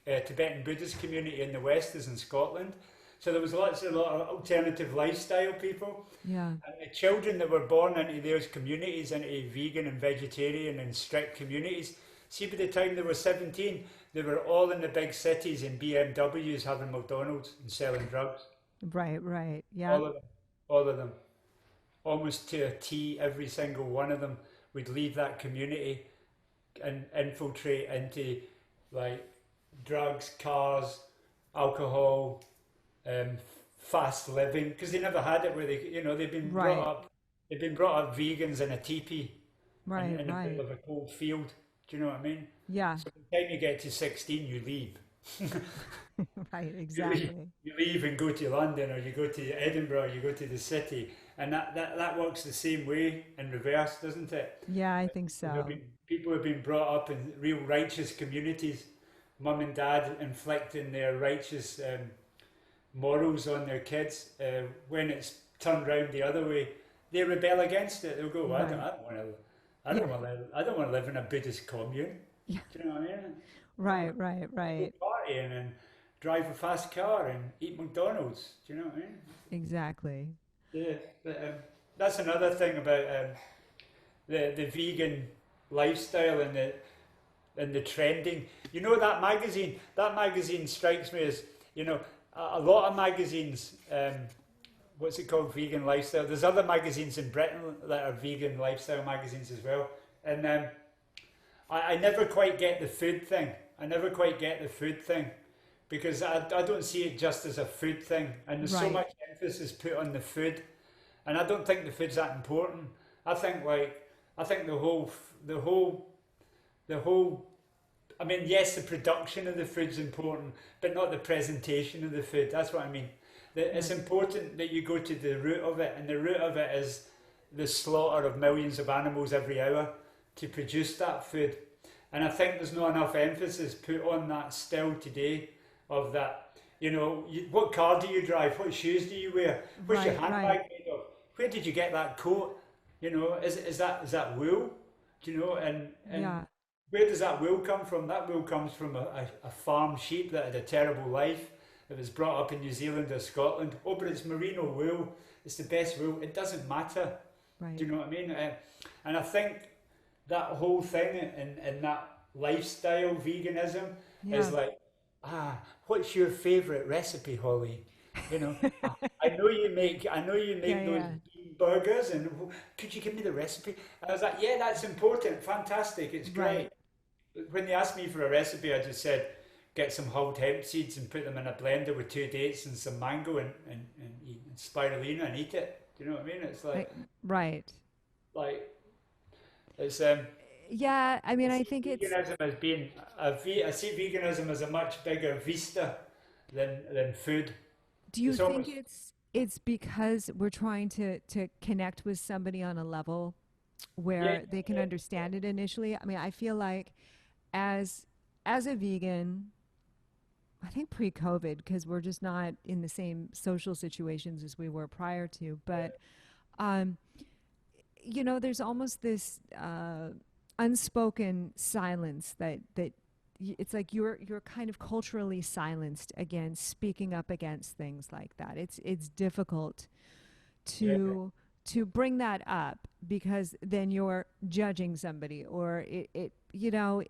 Tibetan Buddhist community in the West is in Scotland. So there was a lot of alternative lifestyle people. yeah, And the children that were born into those communities, into vegan and vegetarian and strict communities, see by the time they were 17, they were all in the big cities in BMWs having McDonald's and selling drugs. right, right, yeah, All of them. All of them. Almost to a T, every single one of them would leave that community and infiltrate into like drugs, cars, alcohol, fast living, because they never had it where they, they've been brought Right. up, vegans in a teepee Right. in the middle Right. of a cold field. Do you know what I mean? Yeah. So by the time you get to 16, you leave. Right. You leave, Exactly. you leave and go to London, or you go to Edinburgh, or you go to the city, and that works the same way in reverse, doesn't it? Yeah, I think so. People have been brought up in real righteous communities, mum and dad inflicting their righteous morals on their kids. When it's turned round the other way, they rebel against it. They'll go, well, Right. I Yeah. don't want to, I don't want to live in a Buddhist commune. Yeah. Do you know what I mean? Right. Right. Go Right. partying and drive a fast car and eat McDonald's. Do you know what I mean? Exactly. Yeah, but, that's another thing about the vegan lifestyle and the trending. You know, that magazine. That magazine strikes me as, a lot of magazines. What's it called? Vegan lifestyle. There's other magazines in Britain that are vegan lifestyle magazines as well. And I never quite get the food thing. I never quite get the food thing because I don't see it just as a food thing. And there's so Right. much emphasis put on the food, and I don't think the food's that important. I think the whole. I mean, yes, the production of the food's important, but not the presentation of the food. That's what I mean. It's Right. important that you go to the root of it, and the root of it is the slaughter of millions of animals every hour to produce that food. And I think there's not enough emphasis put on that still today. Of that, what car do you drive? What shoes do you wear? What's your Right. handbag Right. made of? Where did you get that coat? Is that wool? Do you know? And Yeah. where does that wool come from? That wool comes from a farm sheep that had a terrible life. It was brought up in New Zealand or Scotland. Oh, but it's merino wool. It's the best wool. It doesn't matter. Do Right. you know what I mean? And I think that whole thing and that lifestyle veganism is Yeah. like, what's your favourite recipe, Holly? You know, I know you make Yeah. those Yeah. bean burgers, and could you give me the recipe? I was like, yeah, that's important, fantastic, it's Right. great. When they asked me for a recipe, I just said, get some hulled hemp seeds and put them in a blender with 2 dates and some mango and spirulina and eat it. Do you know what I mean? It's Right. like, Right. like it's Yeah. I mean, I I see think it's. veganism as being I see veganism as a much bigger vista than food. Do you It's think almost it's because we're trying to connect with somebody on a level yeah, where they can understand it initially? I mean, I feel like as as a vegan, I think pre-COVID, because we're just not in the same social situations as we were prior to. But um, there's almost this unspoken silence it's like you're kind of culturally silenced against speaking up against things like that. It's difficult yeah, to bring that up because then you're judging somebody or yeah,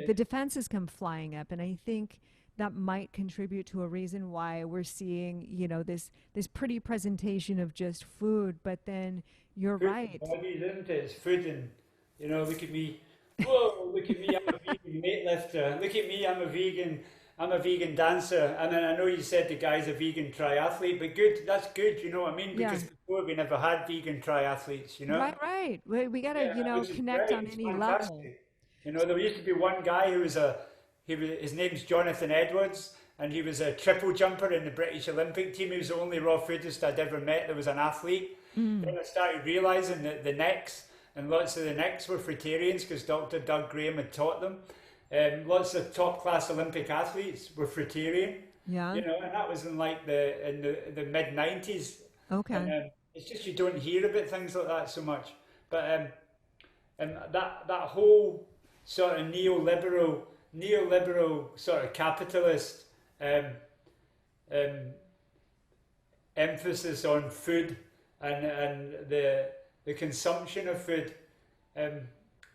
the defenses come flying up, and I think that might contribute to a reason why we're seeing this pretty presentation of just food, but then you're food and right. bodies, isn't it? It's food and look at me. Whoa, look at me, I'm a vegan weightlifter. Look at me, I'm a vegan dancer. And then I know you said the guy's a vegan triathlete, but good, that's good, you know what I mean? Yeah. Because before we never had vegan triathletes, you know? Right. We gotta, Yeah, which is connect great, on it's any level. fantastic. There used to be one guy his name's Jonathan Edwards, and he was a triple jumper in the British Olympic team. He was the only raw foodist I'd ever met that was an athlete. Then I started realising that the necks, and lots of the necks were fruitarians because Dr. Doug Graham had taught them. Lots of top class Olympic athletes were fruitarian, Yeah. and that was in like the mid 90s. And Okay. it's just you don't hear about things like that so much. But and that whole sort of neoliberal sort of capitalist um, um, emphasis on food and the consumption of food. Um,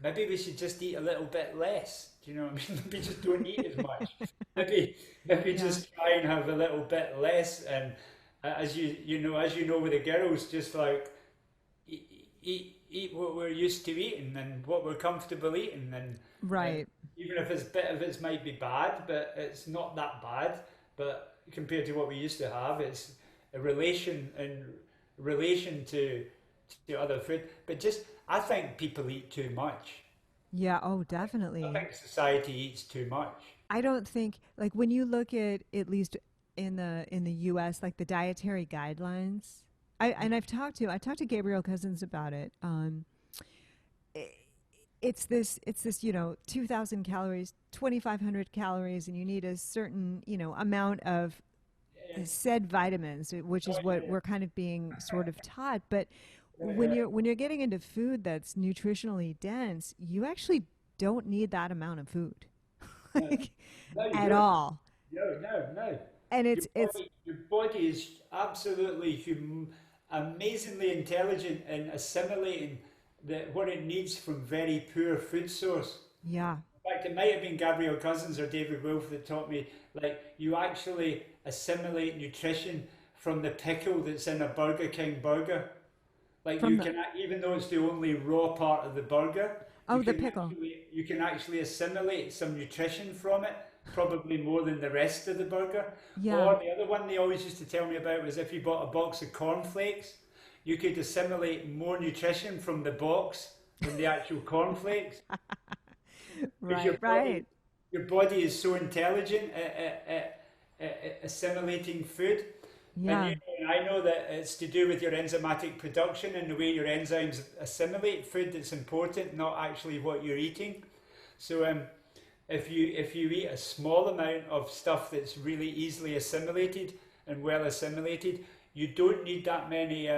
Maybe we should just eat a little bit less. Do you know what I mean? Maybe just don't eat as much. Maybe Yeah. just try and have a little bit less. And as you know with the girls, just like eat what we're used to eating and what we're comfortable eating, and Right. even if it's bit of it might be bad, but it's not that bad. But compared to what we used to have, it's a relation to other food. But just I think people eat too much. Yeah, oh, I definitely. think society eats too much. I don't think like when you look at least in the US like the dietary guidelines. I talked to Gabriel Cousins about it. I- it's this, 2000 calories, 2500 calories and you need a certain, amount of Yeah, said vitamins, which oh, is what yeah, we're kind of being sort of taught. But yeah, yeah, when you're getting into food that's nutritionally dense, you actually don't need that amount of food, no, like no, you at don't. all. No, no, no. And it's Your body is absolutely amazingly intelligent in assimilating what it needs from very poor food source. yeah, In fact, it might have been Gabriel Cousins or David Wolfe that taught me, like, you actually assimilate nutrition from the pickle that's in a Burger King burger. Like from you the can, even though it's the only raw part of the burger, oh the pickle. you can actually assimilate some nutrition from it, probably more than the rest of the burger. Yeah. Or the other one they always used to tell me about was if you bought a box of cornflakes, you could assimilate more nutrition from the box than the actual cornflakes. Because Right, right. your body is so intelligent at assimilating food. And Yeah. and I know that it's to do with your enzymatic production and the way your enzymes assimilate food that's important, not actually what you're eating. So if you eat a small amount of stuff that's really easily assimilated and well assimilated, you don't need that many.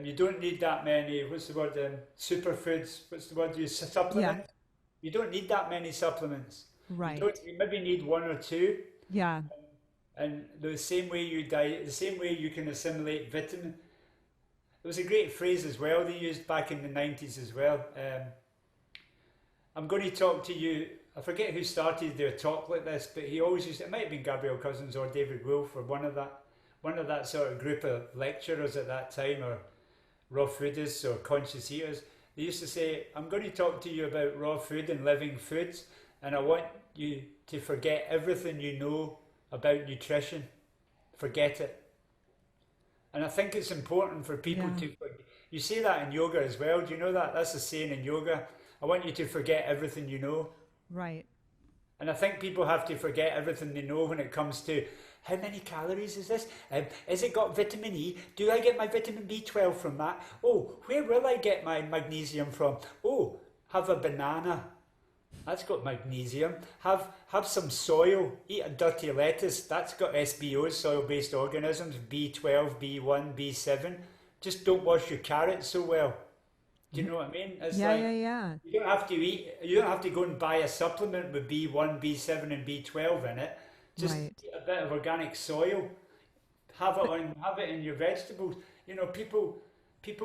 You don't need that many. What's the word? Superfoods. What's the word? You Yeah. supplements. You don't need that many supplements. You don't. Right. You maybe need one or two. Yeah. And the same way you diet, the same way you can assimilate vitamin. There was a great phrase as well they used back in the 90s as well. I'm going to talk to you. I forget who started their talk like this, but he always used. It might have been Gabriel Cousins or David Wolfe or one of that sort of group of lecturers at that time, or raw foodists or conscious eaters. They used to say, "I'm going to talk to you about raw food and living foods, and I want you to forget everything you know about nutrition. Forget it." And I think it's important for people Yeah. to. You say that in yoga as well. Do you know that? That's a saying in yoga. I want you to forget everything you know. Right. And I think people have to forget everything they know when it comes to how many calories is this? Has it got vitamin E? Do I get my vitamin B12 from that? Oh, where will I get my magnesium from? Oh, have a banana. That's got magnesium. Have some soil. Eat a dirty lettuce. That's got SBOs, soil-based organisms, B12, B1, B7. Just don't wash your carrots so well. Do you know what I mean? It's Yeah, like yeah, yeah. you don't have to eat. You don't have to go and buy a supplement with B1, B7, and B12 in it. Just Right. eat a bit of organic soil. Have it But on. Have it in your vegetables. You know, people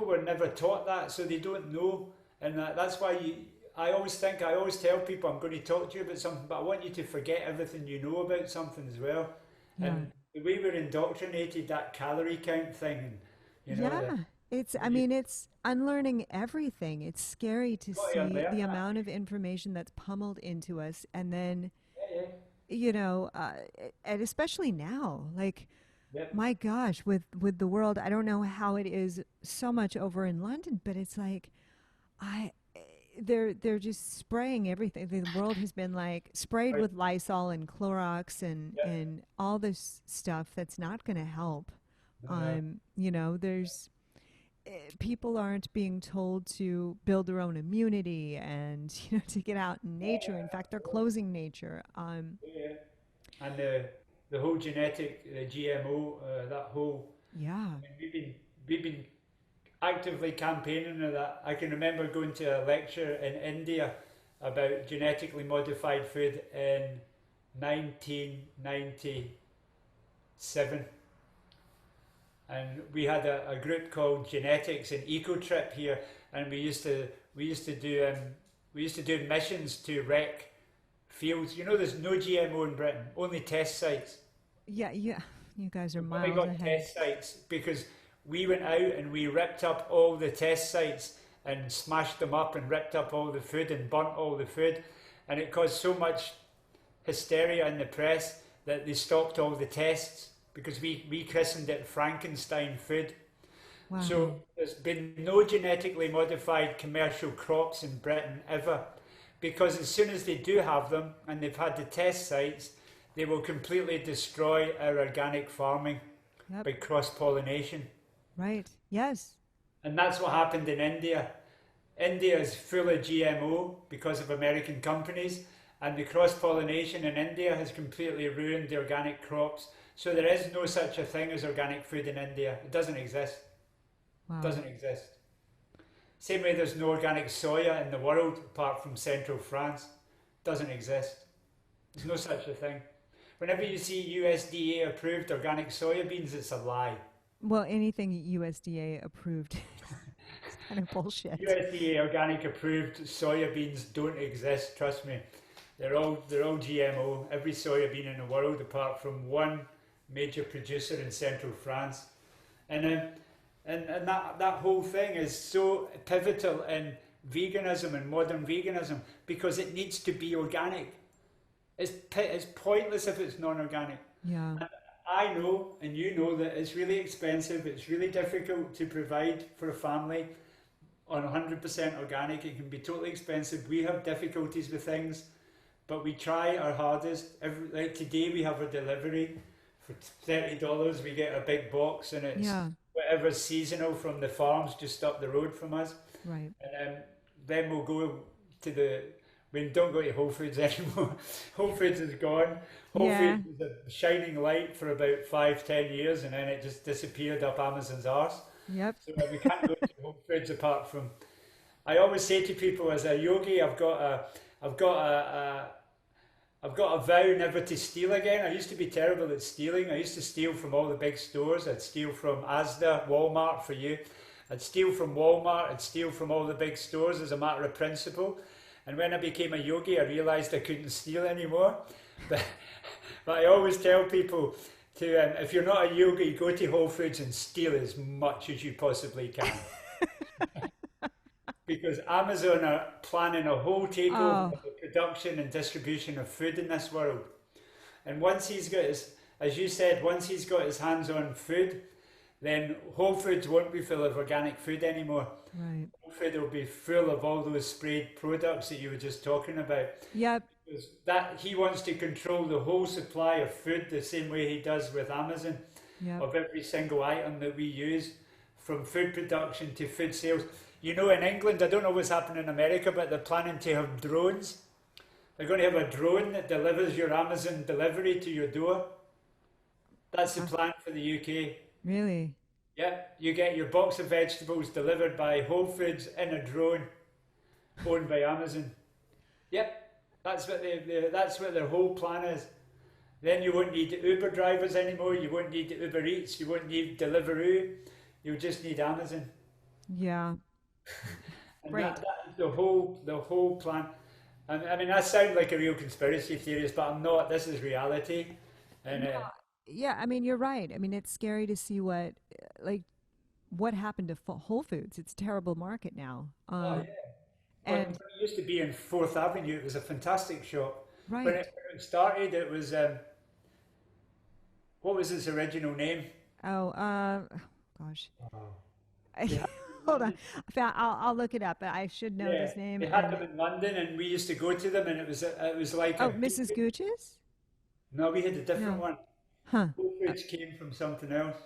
were never taught that, so they don't know, and that's why you. I always think. I always tell people I'm going to talk to you about something, but I want you to forget everything you know about something as well. yeah. And the way we're indoctrinated, that calorie count thing, and you know that Yeah. I you mean, it's unlearning everything. It's scary to got to see unlearn the that. amount of information that's pummeled into us. And then, Yeah, and especially now, like, yeah, my gosh, with the world, I don't know how it is so much over in London, but it's like, I, they're just spraying everything. The world has been like sprayed right, with Lysol and Clorox yeah, and all this stuff that's not going to help. no, no. There's people aren't being told to build their own immunity and to get out in nature. In fact, they're closing nature. Yeah. And the whole genetic, the GMO, that whole. Yeah, I mean, we've been actively campaigning of that. I can remember going to a lecture in India about genetically modified food in 1997, and we had a group called Genetics and Eco Trip here, and we used to do we used to do missions to wreck fields. You know, there's no GMO in Britain, only test sites. yeah, yeah. You guys are We've only miles got ahead. test sites because we went out and we ripped up all the test sites and smashed them up and ripped up all the food and burnt all the food. And it caused so much hysteria in the press that they stopped all the tests because we christened it Frankenstein food. Wow. So there's been no genetically modified commercial crops in Britain ever, because as soon as they do have them and they've had the test sites, they will completely destroy our organic farming by cross-pollination. Right. Yes. And that's what happened in India. India is full of GMO because of American companies, and the cross-pollination in India has completely ruined the organic crops. So there is no such a thing as organic food in India. It doesn't exist. Wow. It doesn't exist. Same way there's no organic soya in the world apart from central France. It doesn't exist. There's no such a thing. Whenever you see USDA approved organic soybeans, it's a lie. Well, anything USDA approved is kind of bullshit. USDA organic approved soybeans don't exist, trust me. They're all GMO. Every soybean in the world apart from one major producer in central France. And that whole thing is so pivotal in veganism and modern veganism because it needs to be organic. It's pointless if it's non-organic. Yeah. And I know, and you know, that it's really expensive. It's really difficult to provide for a family on 100% organic. It can be totally expensive. We have difficulties with things, but we try our hardest. Like today, we have a delivery for $30. We get a big box, and it's whatever's seasonal from the farms just up the road from us. Right. And then we'll go to we don't go to Whole Foods anymore. Whole Foods is gone. Whole Foods was a shining light for about 5-10 years, and then it just disappeared up Amazon's arse. Yep. So we can't go to Whole Foods apart from. I always say to people, as a yogi, I've got a vow never to steal again. I used to be terrible at stealing. I used to steal from all the big stores. I'd steal from Asda, Walmart for you. I'd steal from Walmart. I'd steal from all the big stores as a matter of principle. And when I became a yogi, I realized I couldn't steal anymore. But I always tell people to, if you're not a yogi, go to Whole Foods and steal as much as you possibly can. Because Amazon are planning a whole takeover of the production and distribution of food in this world. And once he's got his, as you said, once he's got his hands on food, then Whole Foods won't be full of organic food anymore. Right. Whole Food will be full of all those sprayed products that you were just talking about. Yep. Because that he wants to control the whole supply of food the same way he does with Amazon, of every single item that we use, from food production to food sales. You know, in England, I don't know what's happening in America, but they're planning to have drones. They're going to have a drone that delivers your Amazon delivery to your door. That's the plan for the UK. Really? Yeah, you get your box of vegetables delivered by Whole Foods in a drone owned by Amazon. Yep, that's what their whole plan is. Then you won't need Uber drivers anymore. You won't need Uber Eats. You won't need Deliveroo. You'll just need Amazon. Yeah. And that is the whole plan. And I mean, I sound like a real conspiracy theorist, but I'm not. This is reality. And yeah, I mean, you're right. I mean, it's scary to see what happened to Whole Foods. It's a terrible market now. And when it used to be in 4th Avenue, it was a fantastic shop. Right. When it started, it was what was its original name? Oh, gosh. Hold on. I'll look it up, but I should know this name. They had them in London, and we used to go to them, and it was like Mrs. Gooch's? No, we had a different one. Huh. Whole Foods came from something else.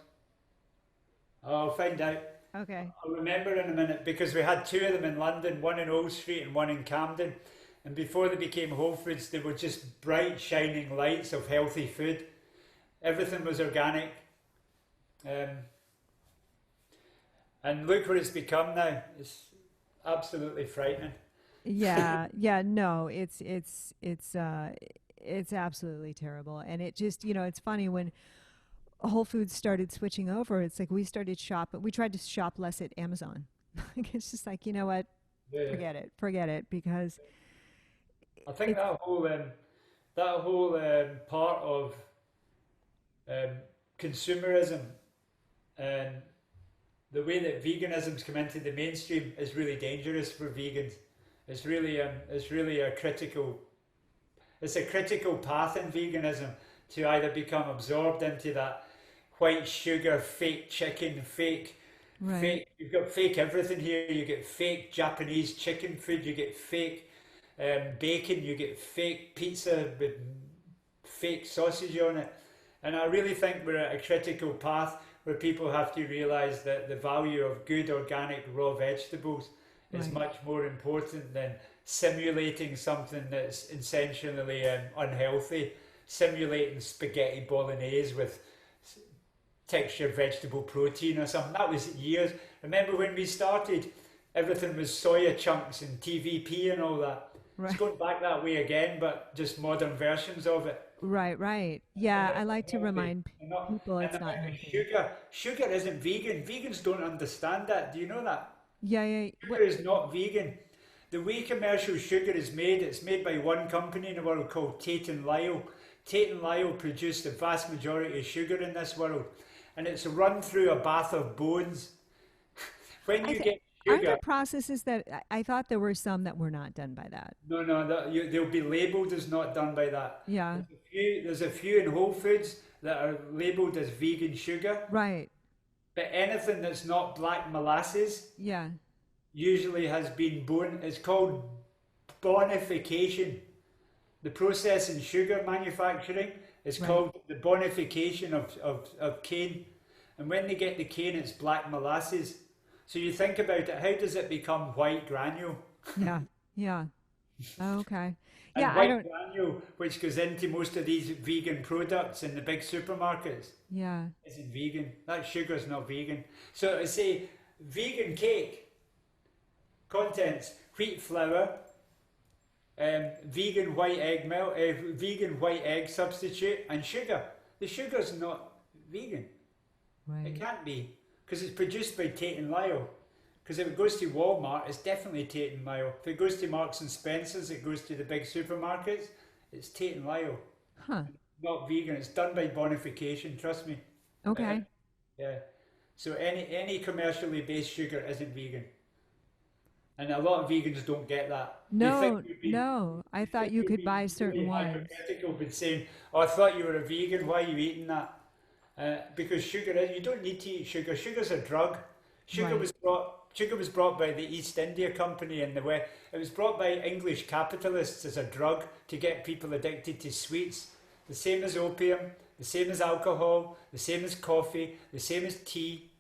I'll find out. Okay. I'll remember in a minute, because we had 2 of them in London, one in Old Street and one in Camden. And before they became Whole Foods, they were just bright, shining lights of healthy food. Everything was organic. And look what it's become now. It's absolutely frightening. Yeah, no, it's absolutely terrible. And it just, it's funny when Whole Foods started switching over, it's like we tried to shop less at Amazon. It's just like, you know what? Forget it, because I think that whole part of consumerism and the way that veganism's come into the mainstream is really dangerous for vegans. It's really a critical, it's a critical path in veganism to either become absorbed into that white sugar, fake chicken, fake, you've got fake everything here. You get fake Japanese chicken food, you get fake bacon, you get fake pizza with fake sausage on it. And I really think we're at a critical path where people have to realise that the value of good organic raw vegetables is much more important than simulating something that's essentially unhealthy, simulating spaghetti bolognese with textured vegetable protein or something. That was years. Remember when we started, everything was soya chunks and TVP and all that. It's going back that way again, but just modern versions of it. Right. Yeah, I like to remind people it's not healthy. Sugar isn't vegan. Vegans don't understand that. Do you know that? Yeah. Sugar is not vegan. The way commercial sugar is made, it's made by one company in the world called Tate and Lyle. Tate and Lyle produce the vast majority of sugar in this world, and it's run through a bath of bones. When you get sugar, aren't there processes that I thought there were some that were not done by that? No, they'll be labelled as not done by that. Yeah. There's a few in Whole Foods that are labelled as vegan sugar. Right. But anything that's not black molasses, usually has been it's called bonification. The process in sugar manufacturing is called the bonification of cane. And when they get the cane, it's black molasses. So you think about it, how does it become white granule? Yeah. Oh, okay. And white granule, which goes into most of these vegan products in the big supermarkets, isn't vegan. That sugar's not vegan. So I say vegan cake contents wheat flour, vegan white egg milk, vegan white egg substitute, and sugar. The sugar's not vegan. Right. It can't be, because it's produced by Tate and Lyle. Because if it goes to Walmart, it's definitely Tate and Lyle. If it goes to Marks and Spencer's, it goes to the big supermarkets, it's Tate and Lyle. Not vegan. It's done by bonification, trust me. Okay. So any commercially based sugar isn't vegan. And a lot of vegans don't get that. No. I thought you could buy certain ones. Hypocritical with saying, "Oh, I thought you were a vegan. Why are you eating that?" Because sugar you don't need to eat sugar. Sugar's a drug. Sugar was brought by the East India Company in the West. It was brought by English capitalists as a drug to get people addicted to sweets. The same as opium, the same as alcohol, the same as coffee, the same as tea.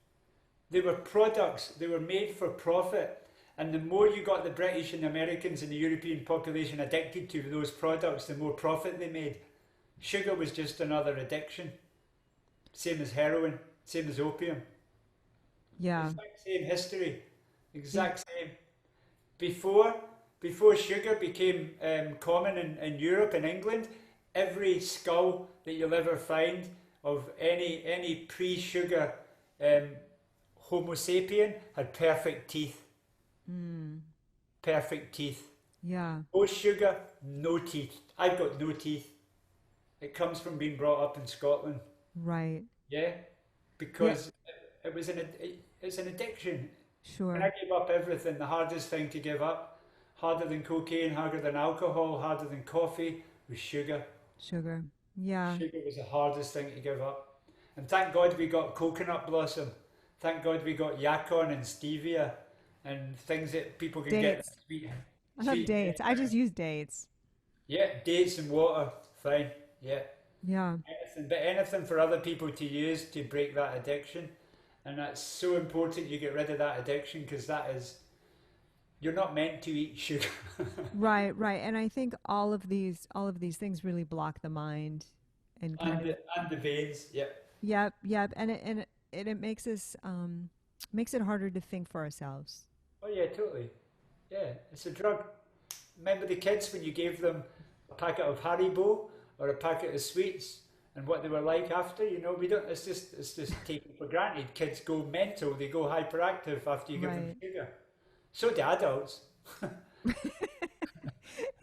They were products. They were made for profit. And the more you got the British and Americans and the European population addicted to those products, the more profit they made. Sugar was just another addiction. Same as heroin, same as opium. Yeah. Exact same history. Exact same. Before sugar became common in Europe and England, every skull that you'll ever find of any pre-sugar Homo sapien had perfect teeth. Perfect teeth. Yeah. Post sugar, no teeth. I've got no teeth. It comes from being brought up in Scotland. Right. Yeah. Because it's an addiction. Sure. When I gave up everything, the hardest thing to give up, harder than cocaine, harder than alcohol, harder than coffee, was sugar. Sugar. Yeah. Sugar was the hardest thing to give up. And thank God we got coconut blossom. Thank God we got yacon and stevia and things that people can get sweet. I love dates. I just use dates. Yeah, dates and water. Fine. Yeah. Yeah. Anything for other people to use to break that addiction. And that's so important you get rid of that addiction, because you're not meant to eat sugar. Right. And I think all of these things really block the mind and the veins. Yep. And it makes us makes it harder to think for ourselves. Oh yeah, totally. Yeah, it's a drug. Remember the kids when you gave them a packet of Haribo or a packet of sweets, and what they were like after? We don't. It's just taken for granted. Kids go mental. They go hyperactive after you give them sugar. So do adults.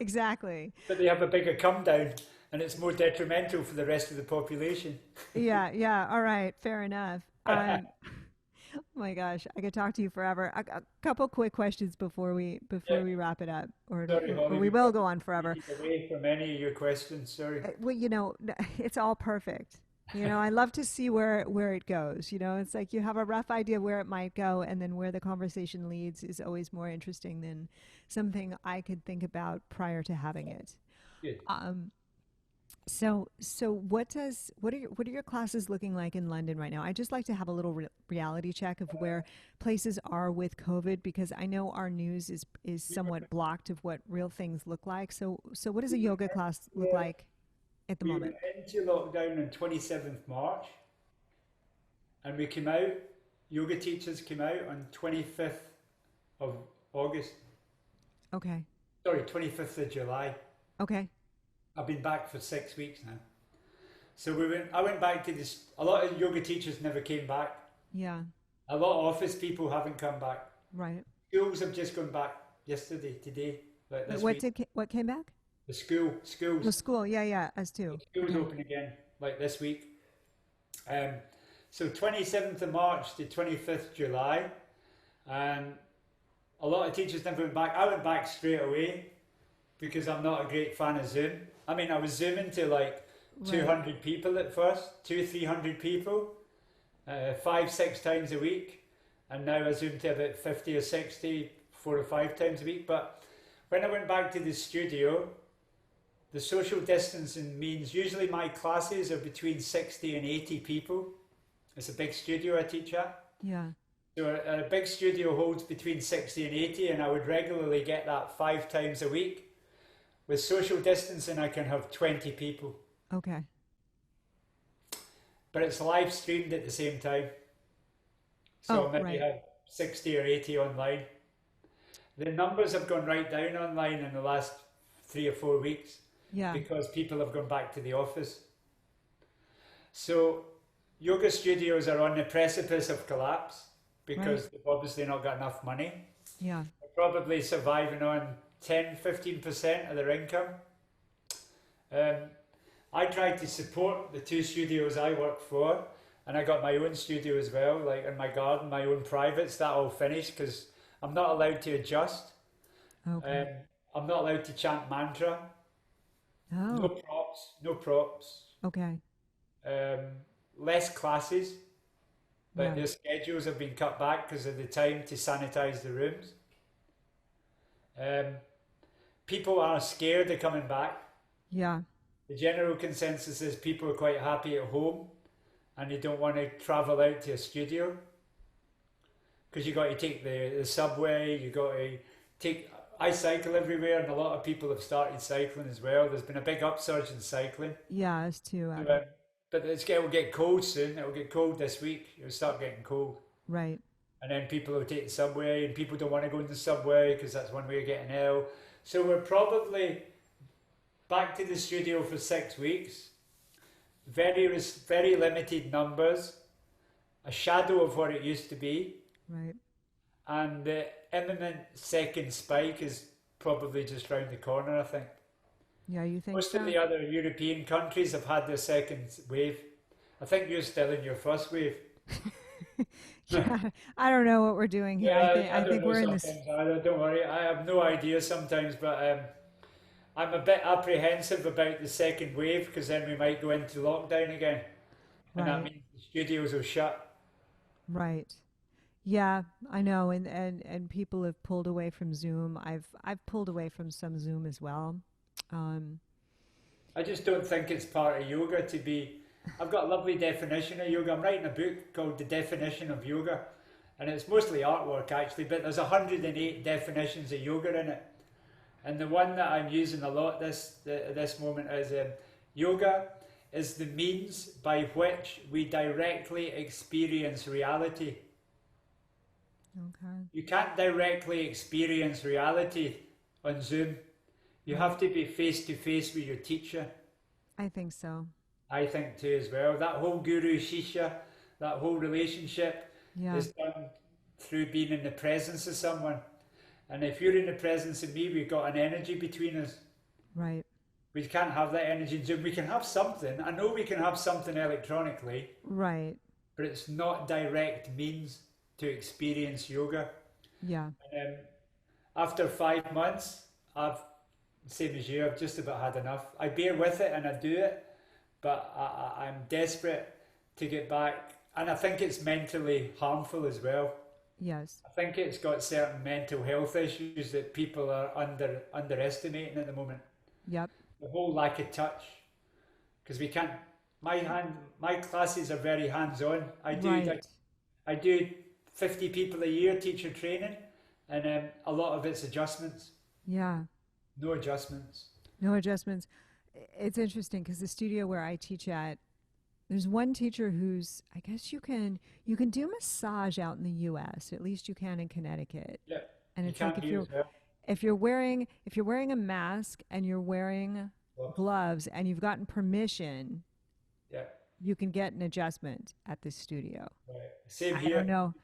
Exactly. But they have a bigger come down, and it's more detrimental for the rest of the population. Yeah. All right. Fair enough. My gosh, I could talk to you forever. A couple quick questions before Yeah, we wrap it up, sorry, or Holly, we we will probably go on forever. take away from any of your questions. Sorry. Well, it's all perfect. I love to see where it goes. It's like you have a rough idea where it might go, and then where the conversation leads is always more interesting than something I could think about prior to having it. Good. So what are your classes looking like in London right now? I just like to have a little reality check of where places are with COVID, because I know our news is somewhat blocked of what real things look like. So what does a yoga class look like at the We moment? went into lockdown on 27th March, and we came out, yoga teachers came out on 25th of August. Okay. Sorry, 25th of July. Okay. I've been back for 6 weeks now. So I went back to this. A lot of yoga teachers never came back. Yeah. A lot of office people haven't come back. Right. Schools have just gone back yesterday, today, like this What week. what came back? The schools. The school. Yeah, us too. Schools Okay. open again, like this week. So 27th of March to 25th July, and a lot of teachers never went back. I went back straight away because I'm not a great fan of Zoom. I mean, I was Zooming to like Right. 200 people at first, 300 people, 5-6 times a week, and now I Zoom to about 50 or 60, 4 or 5 times a week. But when I went back to the studio, the social distancing means usually my classes are between 60 and 80 people. It's a big studio I teach at. Yeah. So a big studio holds between 60 and 80, and I would regularly get that 5 times a week. With social distancing, I can have 20 people, Okay. but it's live streamed at the same time. So Oh, maybe right. have 60 or 80 online. The numbers have gone right down online in the last 3 or 4 weeks Yeah. because people have gone back to the office. So yoga studios are on the precipice of collapse because Right. they've obviously not got enough money. Yeah. They're probably surviving on 10-15% of their income. I tried to support the 2 studios I work for, and I got my own studio as well, like in my garden, my own privates. That all finished because I'm not allowed to adjust. Okay. I'm not allowed to chant mantra. No Oh. props, no props. Okay. Less classes, but their Right. schedules have been cut back because of the time to sanitize the rooms. People are scared of coming back. Yeah. The general consensus is people are quite happy at home and they don't want to travel out to a studio because you got to take the subway, you got to take. I cycle everywhere, and a lot of people have started cycling as well. There's been a big upsurge in cycling. Yeah, us too. But it will get cold soon. It will get cold this week. It will start getting cold. Right. And then people will take the subway, and people don't want to go in the subway because that's one way of getting ill. So we're probably back to the studio for 6 weeks. Very limited numbers. A shadow of what it used to be. Right. And the imminent second spike is probably just round the corner, I think. Yeah, you think Most so? of the other European countries have had their second wave. I think you're still in your first wave. Yeah, I don't know what we're doing here. Yeah, I don't think know we're in this. sometimes either. Don't worry, I have no idea sometimes, but I'm a bit apprehensive about the second wave because then we might go into lockdown again, and that Right. means the studios will shut. Right. Yeah, I know, and people have pulled away from Zoom. I've pulled away from some Zoom as well. Um, I just don't think it's part of yoga to be. I've got a lovely definition of yoga. I'm writing a book called The Definition of Yoga, and it's mostly artwork actually, but there's 108 definitions of yoga in it. And the one that I'm using a lot this moment is yoga is the means by which we directly experience reality. okay. You can't directly experience reality on Zoom. You have to be face to face with your teacher. I think so. I think too as well. That whole guru shisha, that whole relationship Yeah. is done through being in the presence of someone. And if you're in the presence of me, we've got an energy between us. Right. We can't have that energy in Zoom. We can have something. I know we can have something electronically, Right. but it's not direct means. to experience yoga. Yeah. And after 5 months, same as you, I've just about had enough. I bear with it and I do it, but I'm desperate to get back. And I think it's mentally harmful as well. Yes. I think it's got certain mental health issues that people are underestimating at the moment. Yep. The whole lack of touch, because we can't. My classes are very hands-on. Right. I do 50 people a year teacher training, and a lot of it's adjustments. Yeah. No adjustments. No adjustments. It's interesting because the studio where I teach at, there's one teacher who's, I guess you can do massage out in the U.S. At least you can in Connecticut. Yeah, And you it's like can't use that. if you're wearing a mask and you're wearing gloves and you've gotten permission, Yeah, you can get an adjustment at the studio. right. Same I here. don't know.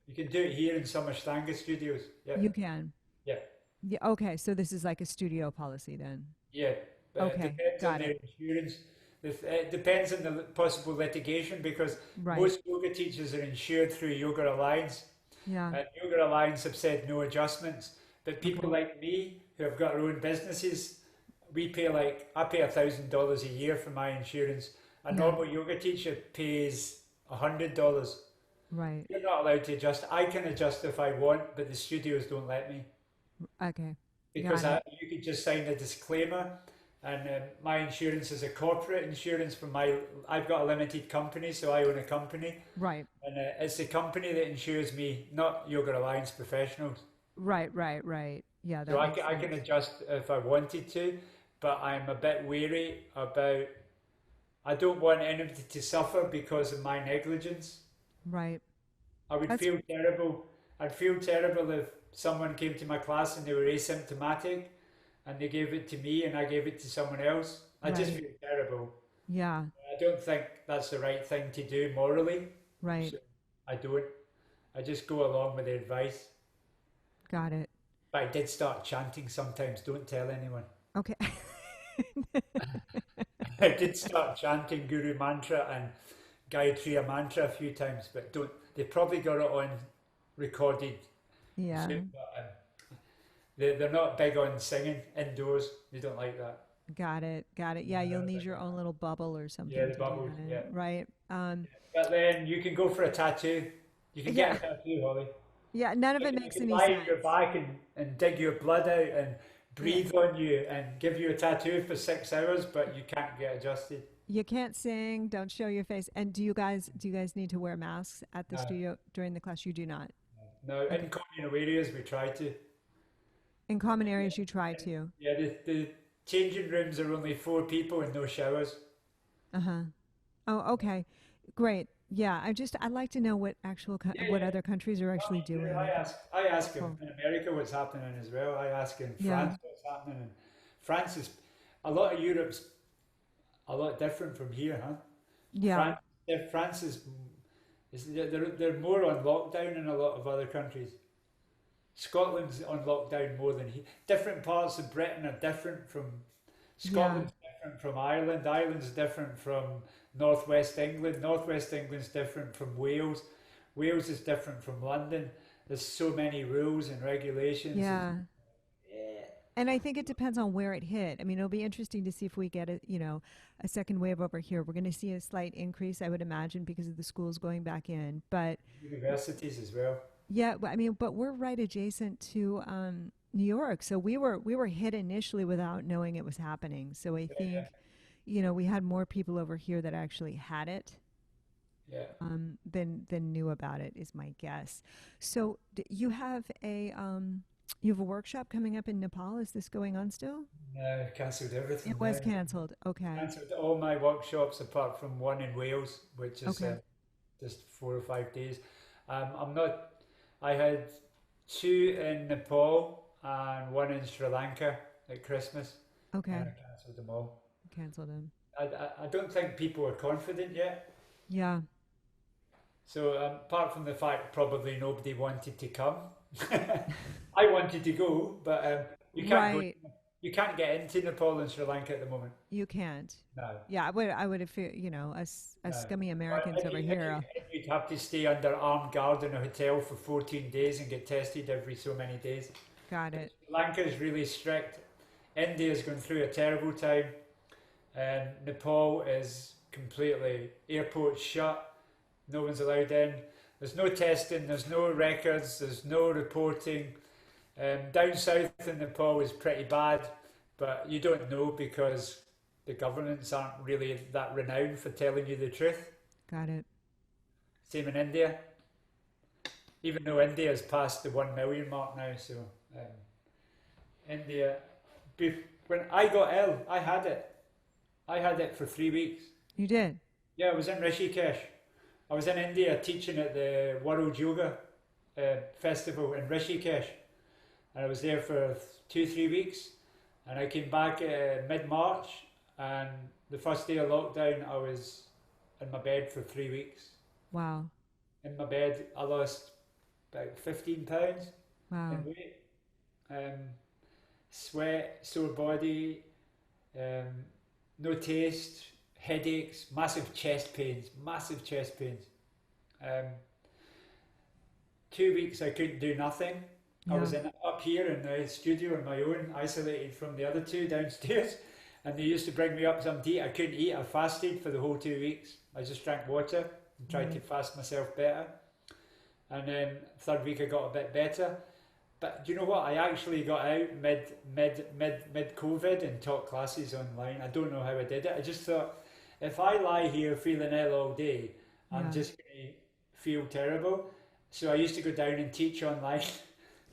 You can do it here in some Ashtanga studios. Yeah, You can. yeah, Yeah. Okay. So this is like a studio policy then. yeah. But Okay. it depends Got on their it. insurance. It depends on the possible litigation because Right. most yoga teachers are insured through Yoga Alliance. Yeah. And Yoga Alliance have said no adjustments. But people like me who have got our own businesses, I pay $1,000 a year for my insurance. A Yeah. normal yoga teacher pays $100. Right. You're not allowed to adjust. I can adjust if I want, but the studios don't let me Okay. because Got it. you could just sign a disclaimer. And my insurance is a corporate insurance from I've got a limited company, so I own a company. Right. And it's the company that insures me, not Yoga Alliance professionals. Right. Right. Right. Yeah. So That I makes can sense. adjust if I wanted to, but I'm a bit wary about. I don't want anybody to suffer because of my negligence. Right. I would That's feel terrible. I'd feel terrible if someone came to my class and they were asymptomatic and they gave it to me and I gave it to someone else. I just right. feel terrible. Yeah. I don't think that's the right thing to do morally. Right. So I don't. I just go along with the advice. Got it. But I did start chanting sometimes. Don't tell anyone. Okay. I did start chanting Guru Mantra and Gayatriya Mantra a few times, but don't. They probably got it on recorded Yeah. soon, but they're not big on singing indoors. They don't like that. Got it. Got it. Yeah. Yeah, You'll need your own little bubble or something yeah, to the do bubbles. that in. Yeah, Right. but then you can go for a tattoo. You can Yeah. get a tattoo, Holly. Yeah. None of it You makes can any lie on your sense. back and dig your blood out and Yeah. breathe on you and give you a tattoo for 6 hours, but you can't get adjusted. You can't sing. Don't show your face. And do you guys need to wear masks at the No, studio during the class? You do not. no. In Okay. communal areas, we try to. In common areas, you try to. Yeah, the changing rooms are only 4 people and no showers. Uh-huh. Oh, okay. Great. Yeah. I'd like to know what Yeah, what yeah. other countries are actually Me too. doing. I ask him Cool. in America what's happening as well. I ask in Yeah. France what's happening. And France is a lot of Europe's a lot different from here, huh? Yeah. France, France is they're more on lockdown than a lot of other countries. Scotland's on lockdown more than here. Different parts of Britain are different from Yeah. Scotland's different from Ireland. Ireland's different from Northwest England. Northwest England's different from Wales. Wales is different from London. There's so many rules and regulations. Yeah. Yeah, And I think it depends on where it hit. I mean, it'll be interesting to see if we get a second wave over here. We're going to see a slight increase, I would imagine, because of the schools going back in. But universities as well. yeah, I mean, but we're right adjacent to New York, so we were hit initially without knowing it was happening. So I think, we had more people over here that actually had it Yeah. than knew about it, is my guess. So you have a workshop coming up in Nepal. Is this going on still? No, cancelled everything. It was now. canceled. Okay. Cancelled all my workshops apart from one in Wales, which is Okay. just 4 or 5 days. I'm not. I had 2 in Nepal and 1 in Sri Lanka at Christmas, Okay. and I cancelled them all. Canceled them. I don't think people are confident yet. Yeah. So apart from the fact probably nobody wanted to come, I wanted to go, but you can't Right. go. You can't get into Nepal and Sri Lanka at the moment. You can't. No, Yeah, I would have, you know, us no. scummy Well, Americans over here. you'd have to stay under armed guard in a hotel for 14 days and get tested every so many days. Got it. Sri Lanka is really strict. India's going through a terrible time. And Nepal is completely, airports shut, no one's allowed in. There's no testing, there's no records, there's no reporting. Down south in Nepal is pretty bad, but you don't know because the governments aren't really that renowned for telling you the truth. Got it. Same in India, even though India has passed the 1 million mark now. So India, when I got ill, I had it. I had it for 3 weeks. You did? Yeah, I was in Rishikesh. I was in India teaching at the World Yoga Festival in Rishikesh. And I was there for 2-3 weeks. And I came back mid-March. And the first day of lockdown, I was in my bed for 3 weeks. Wow. In my bed, I lost about 15 pounds in weight. Sweat, sore body, no taste, headaches, massive chest pains. 2 weeks I couldn't do nothing. Yeah. I was up here in the studio on my own, isolated from the other two downstairs, and they used to bring me up some to eat. I couldn't eat. I fasted for the whole 2 weeks. I just drank water and tried to fast myself better. And then third week I got a bit better. But do you know what? I actually got out mid COVID and taught classes online. I don't know how I did it. I just thought, if I lie here feeling ill all day, I'm just going to feel terrible. So I used to go down and teach online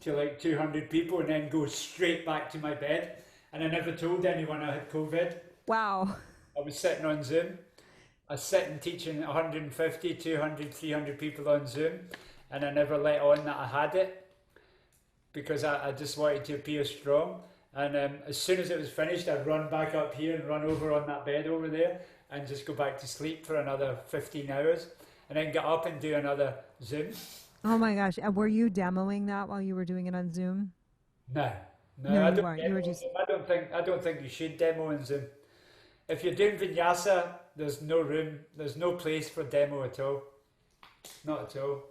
to like 200 people and then go straight back to my bed. And I never told anyone I had COVID. Wow. I was sitting on Zoom. I was sitting teaching 150, 200, 300 people on Zoom. And I never let on that I had it, because I just wanted to appear strong. And as soon as it was finished, I'd run back up here and run over on that bed over there and just go back to sleep for another 15 hours and then get up and do another Zoom. Oh my gosh. Were you demoing that while you were doing it on Zoom? No, No, I you don't weren't. demo You were just... Zoom. I don't think you should demo on Zoom. If you're doing vinyasa, there's no room, there's no place for demo at all. Not at all.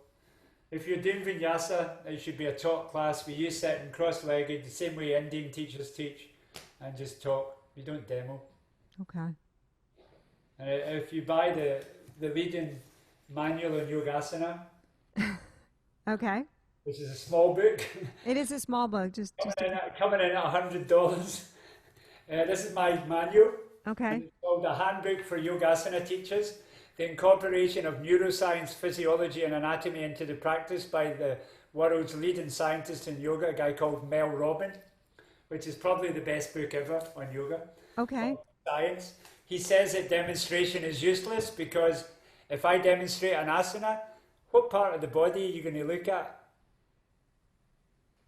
If you're doing vinyasa, it should be a taught class where you sit cross-legged, the same way Indian teachers teach, and just talk. You don't demo. Okay. And if you buy the leading manual on Yogasana, Okay. which is a small book, It is a small book. coming in at $100. This is my manual. Okay. It's called the Handbook for Yogasana Teachers. The incorporation of neuroscience, physiology and anatomy into the practice by the world's leading scientist in yoga, a guy called Mel Robbins, which is probably the best book ever on yoga. Okay. Science. He says that demonstration is useless because if I demonstrate an asana, what part of the body are you going to look at?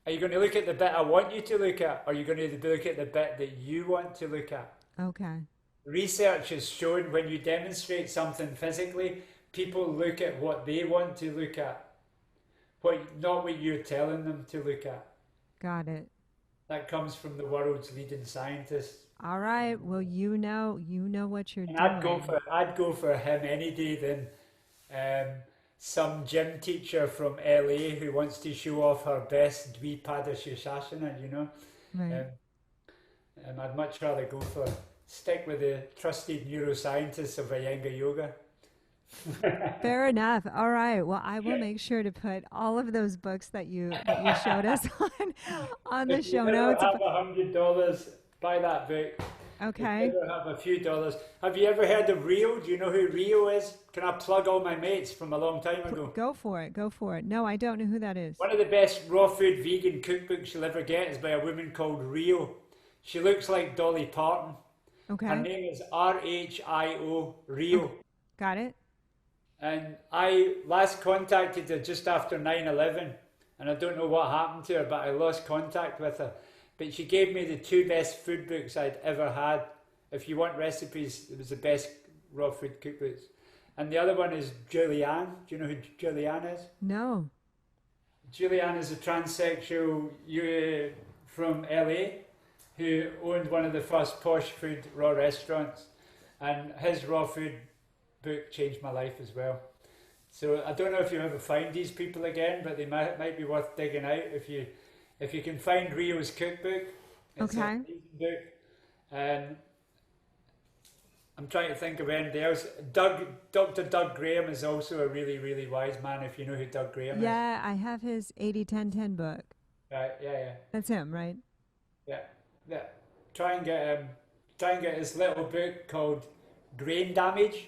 Are you going to look at the bit I want you to look at, or are you going to look at the bit that you want to look at? Okay. Research has shown when you demonstrate something physically, people look at what they want to look at, not what you're telling them to look at. Got it. That comes from the world's leading scientists. All right. Well, you know what you're And doing. I'd go for him any day than some gym teacher from LA who wants to show off her best Dvipada Shirshasana, you know. Right. I'd much rather stick with the trusted neuroscientists of Iyengar Yoga. Fair enough. All right. Well, I will make sure to put all of those books that you showed us on the show notes. If you ever have $100, buy that book. Okay. If you ever have a few dollars. Have you ever heard of Rhio? Do you know who Rhio is? Can I plug all my mates from a long time ago? Go for it. Go for it. No, I don't know who that is. One of the best raw food vegan cookbooks you'll ever get is by a woman called Rhio. She looks like Dolly Parton. Okay. Her name is Rhio, Rhio. Got it. And I last contacted her just after 9/11, and I don't know what happened to her, but I lost contact with her. But she gave me the 2 best food books I'd ever had. If you want recipes, it was the best raw food cookbooks. And the other one is Julianne. Do you know who Julianne is? No. Julianne is a transsexual from LA who owned one of the first posh food raw restaurants, and his raw food book changed my life as well. So I don't know if you ever find these people again, but they might be worth digging out if you can find Rio's cookbook. It's an amazing book. I'm trying to think of anything else. Dr. Doug Graham is also a really, really wise man, if you know who Doug Graham is. Yeah, I have his 80-10-10 book. Right, yeah. That's him, right? Yeah. Try and get his little book called Grain Damage.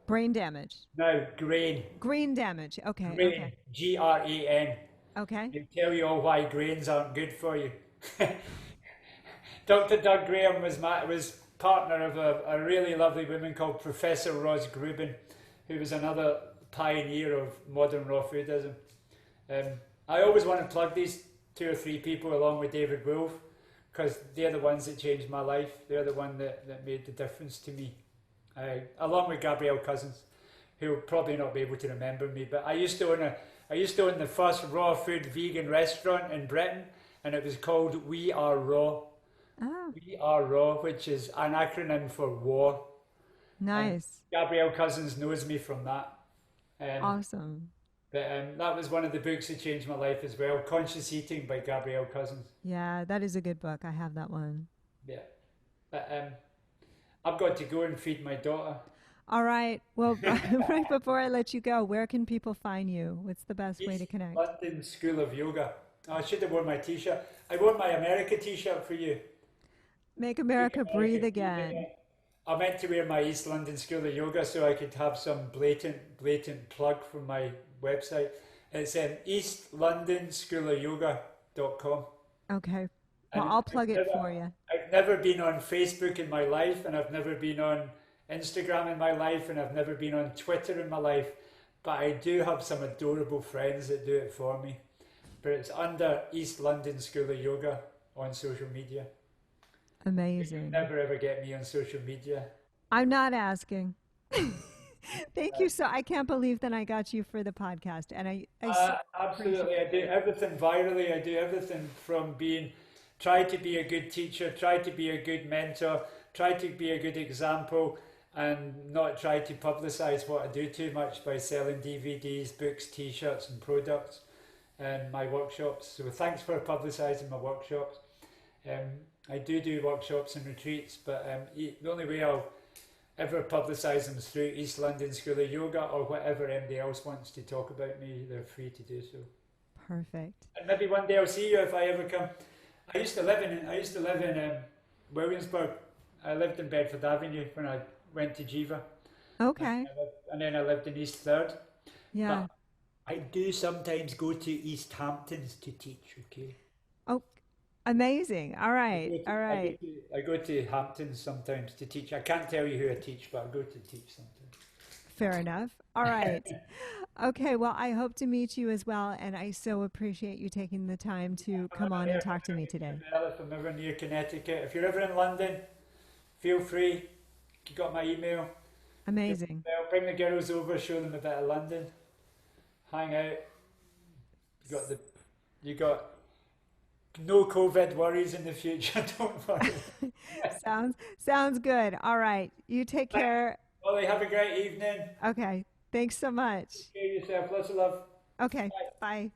Brain damage. No, grain. Grain damage. Okay. Grain. Okay. G-R-A-N. Okay. He'll tell you all why grains aren't good for you. Dr. Doug Graham was partner of a really lovely woman called Professor Ros Grubin, who was another pioneer of modern raw foodism. I always want to plug these 2 or 3 people along with David Wolfe, because they're the ones that changed my life. They're the one that made the difference to me. Along with Gabrielle Cousins, who will probably not be able to remember me, but I used to own the first raw food vegan restaurant in Britain, and it was called We Are Raw. Oh. We Are Raw, which is an acronym for war. Nice. And Gabrielle Cousins knows me from that. Awesome. But that was one of the books that changed my life as well. Conscious Eating by Gabrielle Cousins. Yeah, that is a good book. I have that one. Yeah. But I've got to go and feed my daughter. All right. Well, right before I let you go, where can people find you? What's the best way to connect? London School of Yoga. Oh, I should have worn my t-shirt. I wore my America t-shirt for you. Make America breathe again. I meant to wear my East London School of Yoga so I could have some blatant plug from my website. It's eastlondonschoolofyoga.com. Okay. Well, I'll plug it for you. I've never been on Facebook in my life, and I've never been on Instagram in my life, and I've never been on Twitter in my life, but I do have some adorable friends that do it for me. But it's under East London School of Yoga on social media. Amazing. You never ever get me on social media. I'm not asking. Thank you. So I can't believe that I got you for the podcast. And I absolutely. I do everything virally. I do everything from try to be a good teacher, try to be a good mentor, try to be a good example, and not try to publicize what I do too much by selling DVDs, books, t-shirts and products and my workshops. So thanks for publicizing my workshops. I do workshops and retreats, but the only way I'll ever publicise them is through East London School of Yoga, or whatever anybody else wants to talk about me, they're free to do so. Perfect. And maybe one day I'll see you if I ever come. I used to live in Williamsburg. I lived in Bedford Avenue when I went to Jiva. Okay. And then I lived in East Third. Yeah. But I do sometimes go to East Hamptons to teach, okay? Oh, amazing. All right. All right. I go to Hamptons sometimes to teach. I can't tell you who I teach, but I go to teach sometimes. Fair enough. All right. Okay. Well, I hope to meet you as well. And I so appreciate you taking the time to come on and talk to me today. If I'm ever near Connecticut, if you're ever in London, feel free. You got my email. Amazing. Bring the girls over, show them a bit of London. Hang out. You got no COVID worries in the future. Don't worry. Sounds good. All right. You take care. Ollie, have a great evening. Okay. Thanks so much. Take care of yourself. Lots of love. Okay. Bye.